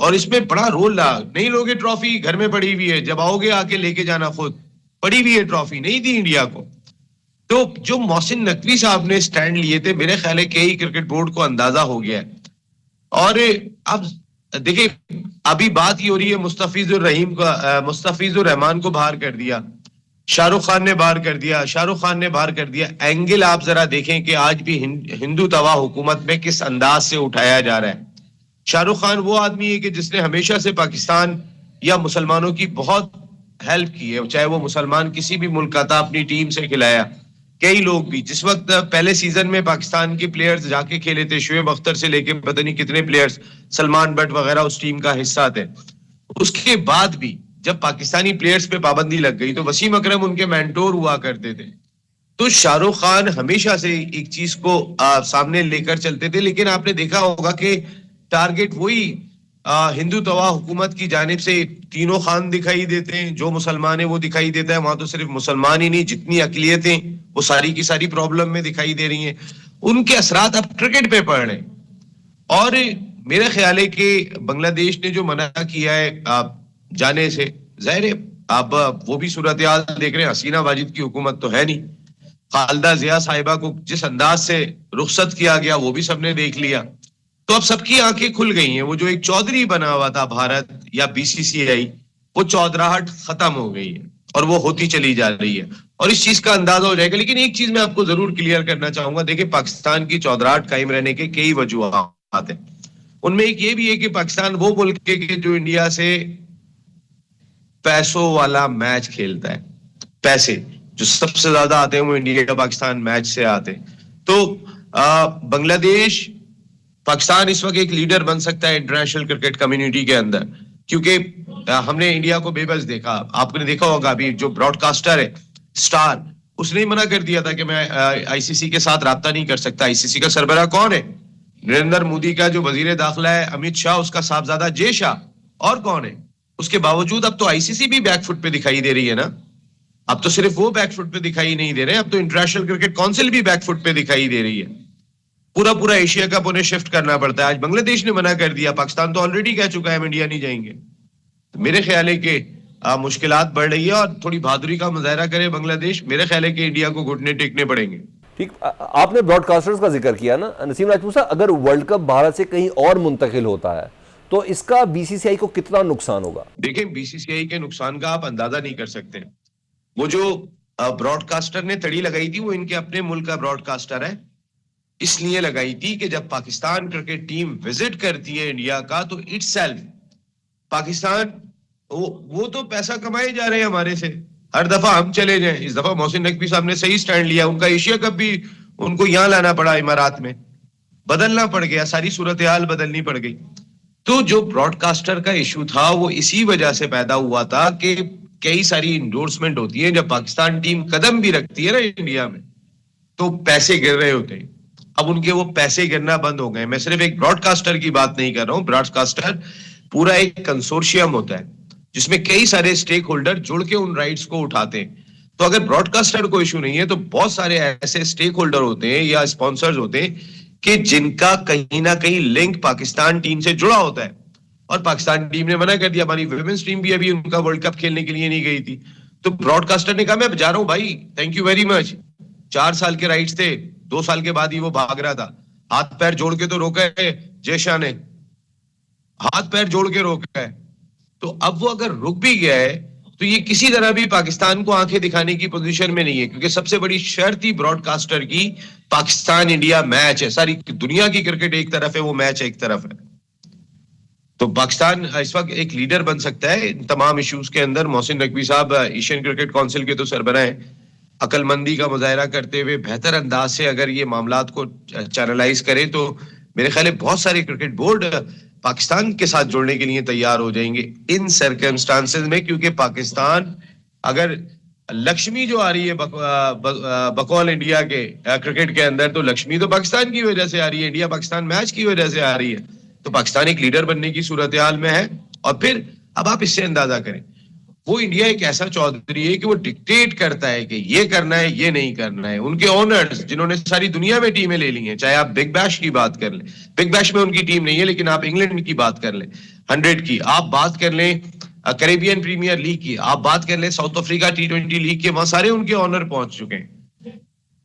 اور اس میں بڑا رول رہا. نہیں لوگے ٹرافی گھر میں پڑی ہوئی ہے, جب آؤ گے آ کے لے کے جانا, خود پڑی ہوئی ہے ٹرافی, نہیں دی انڈیا کو. تو جو محسن نقوی صاحب نے سٹینڈ لیے تھے, میرے خیال ہے کئی کرکٹ بورڈ کو اندازہ ہو گیا ہے. اور اب دیکھیں ابھی بات یہ ہو رہی ہے مستفیض الرحمان کو باہر کر دیا, شاہ رخ خان نے باہر کر دیا, اینگل آپ ذرا دیکھیں کہ آج بھی ہندو توا حکومت میں کس انداز سے اٹھایا جا رہا ہے. شاہ رخ خان وہ آدمی ہے کہ جس نے ہمیشہ سے پاکستان یا مسلمانوں کی بہت ہیلپ کی ہے, چاہے وہ مسلمان کسی بھی ملک کا تھا, اپنی ٹیم سے کھلایا. کئی لوگ بھی جس وقت پہلے سیزن میں پاکستان کے پلیئرز جا کے کھیلے تھے, شعیب اختر سے لے کے پتہ نہیں کتنے پلیئرز, سلمان بٹ وغیرہ اس ٹیم کا حصہ تھے. اس کے بعد بھی جب پاکستانی پلیئرز پہ پابندی لگ گئی تو وسیم اکرم ان کے مینٹور ہوا کرتے تھے. تو شاہ رخ خان ہمیشہ سے ایک چیز کو سامنے لے کر چلتے تھے, لیکن آپ نے دیکھا ہوگا کہ ٹارگٹ وہی ہندو توا حکومت کی جانب سے تینوں خان دکھائی دیتے ہیں, جو مسلمان ہے وہ دکھائی دیتا ہے. وہاں تو صرف مسلمان ہی نہیں, جتنی اقلیتیں وہ ساری کی ساری پرابلم میں دکھائی دے رہی ہیں. ان کے اثرات اب کرکٹ پہ پڑ رہے ہیں. اور میرا خیال ہے کہ بنگلہ دیش نے جو منع کیا ہے جانے سے, ظاہر ہے اب وہ بھی صورتحال دیکھ رہے ہیں. حسینہ واجد کی حکومت تو ہے نہیں, خالدہ ضیاء صاحبہ کو جس انداز سے رخصت کیا گیا وہ بھی سب نے دیکھ لیا. تو اب سب کی آنکھیں کھل گئی ہیں. وہ جو ایک چودھری بنا ہوا تھا بھارت یا BCCI, وہ چودراہٹ ختم ہو گئی ہے اور وہ ہوتی چلی جا رہی ہے, اور اس چیز کا اندازہ ہو جائے گا. لیکن ایک چیز میں آپ کو ضرور کلیئر کرنا چاہوں گا, دیکھیں پاکستان کی چودراہٹ قائم رہنے کے کئی وجوہات ہیں. ان میں ایک یہ بھی ہے کہ پاکستان وہ ملک ہے کہ جو انڈیا سے پیسوں والا میچ کھیلتا ہے. پیسے جو سب سے زیادہ آتے ہیں وہ انڈیا کا پاکستان میچ سے آتے ہیں. تو بنگلہ دیش پاکستان اس وقت ایک لیڈر بن سکتا ہے انٹرنیشنل کرکٹ کمیونٹی کے اندر, کیونکہ ہم نے انڈیا کو بے بس دیکھا. آپ نے دیکھا ہوگا ابھی جو براڈ کاسٹر ہے سٹار, اس نے منع کر دیا تھا کہ میں ICC کے ساتھ رابطہ نہیں کر سکتا. ICC کا سربراہ کون ہے؟ نریندر مودی کا جو وزیر داخلہ ہے امت شاہ, اس کا صاحبزادہ جے شاہ, اور کون ہے؟ اس کے باوجود اب تو ICC بھی بیک فٹ پہ دکھائی دے رہی ہے نا. اب تو صرف وہ بیک فٹ پہ دکھائی نہیں دے رہے, اب تو انٹرنیشنل کرکٹ کونسل بھی بیک فٹ پہ دکھائی دے رہی ہے. پورا ایشیا کپ انہیں شفٹ کرنا پڑتا ہے. آج بنگلہ دیش نے منع کر دیا, پاکستان تو آلریڈی کہہ چکا ہے ہم انڈیا نہیں جائیں گے. میرے خیال ہے کہ مشکلات بڑھ رہی ہے اور تھوڑی بہادری کا مظاہرہ کرے بنگلہ دیش. میرے خیال ہے کہ انڈیا کو گھٹنے ٹیکنے پڑیں گے. ٹھیک, آپ نے براڈ کاسٹرز کا ذکر کیا نا نسیم راجپوت صاحب, اگر ورلڈ کپ بھارت سے کہیں اور منتقل ہوتا ہے تو اس کا BCCI کو کتنا نقصان ہوگا؟ دیکھیں BCCI کے نقصان کا آپ اندازہ نہیں کر سکتے. وہ جو براڈ کاسٹر نے تڑی لگائی تھی وہ ان کے اپنے ملک کا براڈ کاسٹر ہے, اس لیے لگائی تھی کہ جب پاکستان کرکٹ ٹیم وزٹ کرتی ہے انڈیا کا تو اٹ سیلف پاکستان وہ تو پیسہ کمائے جا رہے ہیں ہمارے سے. ہر دفعہ ہم چلے جائیں, اس دفعہ محسن نقوی صاحب نے صحیح سٹینڈ لیا. ان کا ایشیا کپ بھی ان کو یہاں لانا پڑا, امارات میں بدلنا پڑ گیا, ساری صورتحال بدلنی پڑ گئی. تو جو براڈ کاسٹر کا ایشو تھا وہ اسی وجہ سے پیدا ہوا تھا کہ کئی ساری انڈورسمنٹ ہوتی ہیں, جب پاکستان ٹیم قدم بھی رکھتی ہے نا انڈیا میں تو پیسے گر رہے ہوتے ہیں. اب ان کے وہ پیسے گرنا بند ہو گئے. میں صرف ایک براڈ کاسٹر کی بات نہیں کر رہا ہوں, براڈ کاسٹر پورا ایک کنسورشیم ہوتا ہے جس میں کئی سارے سٹیک ہولڈر جڑ کے ان رائٹس کو اٹھاتے ہیں. تو اگر براڈ کاسٹر کو ایشو نہیں ہے تو بہت سارے ایسے سٹیک ہولڈر ہوتے ہیں یا اسپانسرز ہوتے ہیں کہ جن کا کہیں نہ کہیں لنک پاکستان ٹیم سے جڑا ہوتا ہے, اور پاکستان ٹیم نے منع کر دیا. ہماری ویمنس ٹیم بھی ابھی ان کا ورلڈ کپ کھیلنے کے لیے نہیں گئی تھی. تو براڈ کاسٹر نے کہا میں جا رہا ہوں بھائی, تھینک یو ویری مچ. 4 سال کے رائٹس تھے, 2 سال کے بعد ہی وہ بھاگ رہا تھا. ہاتھ پیر جوڑ کے تو روکا ہے جے شاہ نے, ہاتھ پیر جوڑ کے روکا ہے. تو اب وہ اگر رک بھی گیا ہے تو یہ کسی طرح بھی پاکستان کو آنکھیں دکھانے کی پوزیشن میں نہیں ہے, کیونکہ سب سے بڑی شرط ہی براڈ کاسٹر کی پاکستان انڈیا میچ ہے. ساری دنیا کی کرکٹ ایک طرف ہے, وہ میچ ایک طرف ہے. تو پاکستان اس وقت ایک لیڈر بن سکتا ہے ان تمام ایشوز کے اندر. محسن نقوی صاحب ایشین کرکٹ کونسل کے تو سربراہ ہیں, عقل مندی کا مظاہرہ کرتے ہوئے بہتر انداز سے اگر یہ معاملات کو چینلائز کریں تو میرے خیال ہے بہت سارے کرکٹ بورڈ پاکستان کے ساتھ جوڑنے کے لیے تیار ہو جائیں گے ان سرکمسٹانسز میں. کیونکہ پاکستان اگر لکشمی جو آ رہی ہے بقول انڈیا کے کرکٹ کے اندر, تو لکشمی تو پاکستان کی وجہ سے آ رہی ہے, انڈیا پاکستان میچ کی وجہ سے آ رہی ہے. تو پاکستان ایک لیڈر بننے کی صورتحال میں ہے. اور پھر اب آپ اس سے اندازہ کریں وہ انڈیا ایک ایسا چودھری ہے کہ وہ ڈکٹیٹ کرتا ہے کہ یہ کرنا ہے یہ نہیں کرنا ہے. ان کے آنرز جنہوں نے ساری دنیا میں ٹیمیں لے لی ہیں, چاہے آپ بگ بیش کی بات کر لیں, بگ بیش میں ان کی ٹیم نہیں ہے, لیکن آپ انگلینڈ کی بات کر لیں 100 کی, آپ بات کر لیں کریبین پریمیئر لیگ کی, آپ بات کر لیں ساؤتھ افریقہ T20 لیگ کے, وہاں سارے ان کے آنر پہنچ چکے ہیں.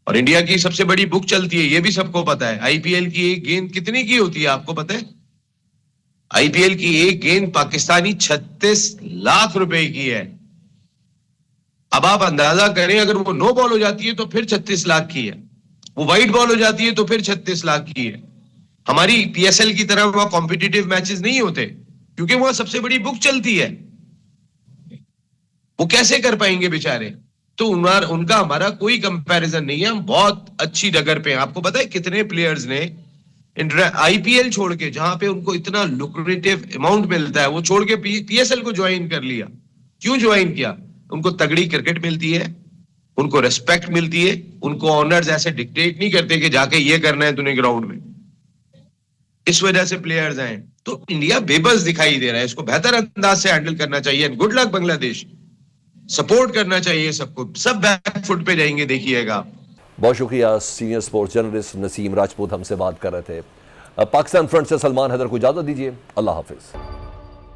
اور انڈیا کی سب سے بڑی بک چلتی ہے, یہ بھی سب کو پتا ہے. آئی پی ایل کی ایک گیند کتنی کی ہوتی ہے آپ کو پتا ہے؟ آئی پی ایل کی ایک گیند پاکستانی 36 لاکھ روپے کی ہے. اب آپ اندازہ کریں, اگر وہ نو بال ہو جاتی ہے تو پھر 36 لاکھ کی ہے, وہ وائٹ بال ہو جاتی ہے تو پھر 36 لاکھ کی ہے. ہماری پی ایس ایل کی طرح وہاں کمپٹیٹیو میچز نہیں ہوتے, کیونکہ وہاں سب سے بڑی بک چلتی ہے. وہ کیسے کر پائیں گے بیچارے؟ تو ان کا ہمارا کوئی کمپیریزن نہیں ہے. ہم بہت اچھی ڈگر پہ ہیں. آپ کو پتا ہے کتنے پلیئرز نے آئی پی ایل چھوڑ کے, جہاں پہ ان کو اتنا لوکریٹو اماؤنٹ ملتا ہے, وہ چھوڑ کے پی ایس ایل کو جوائن کر لیا. کیوں جوائن کیا؟ ان کو تگڑی کرکٹ ملتی ہے, ان کو ریسپیکٹ ملتی ہے, ان کو آنرز ایسے ڈکٹیٹ نہیں کرتے کہ جا کے یہ کرنا ہے تو نے گراؤنڈ میں. اس وجہ سے پلیئرز ہیں. تو انڈیا بے بس دکھائی دے رہا ہے, اس کو بہتر انداز سے ہینڈل کرنا چاہیے. گڈ لک بنگلہ دیش, سپورٹ کرنا چاہیے سب کو. سب بیک فٹ پہ جائیں گے, دیکھیے گا. بہت شکریہ. سینئر سپورٹس جرنلسٹ نسیم راجپوت ہم سے بات کر رہے تھے. پاکستان فرنٹ سے سلمان حیدر کو اجازت دیجیے. اللہ حافظ.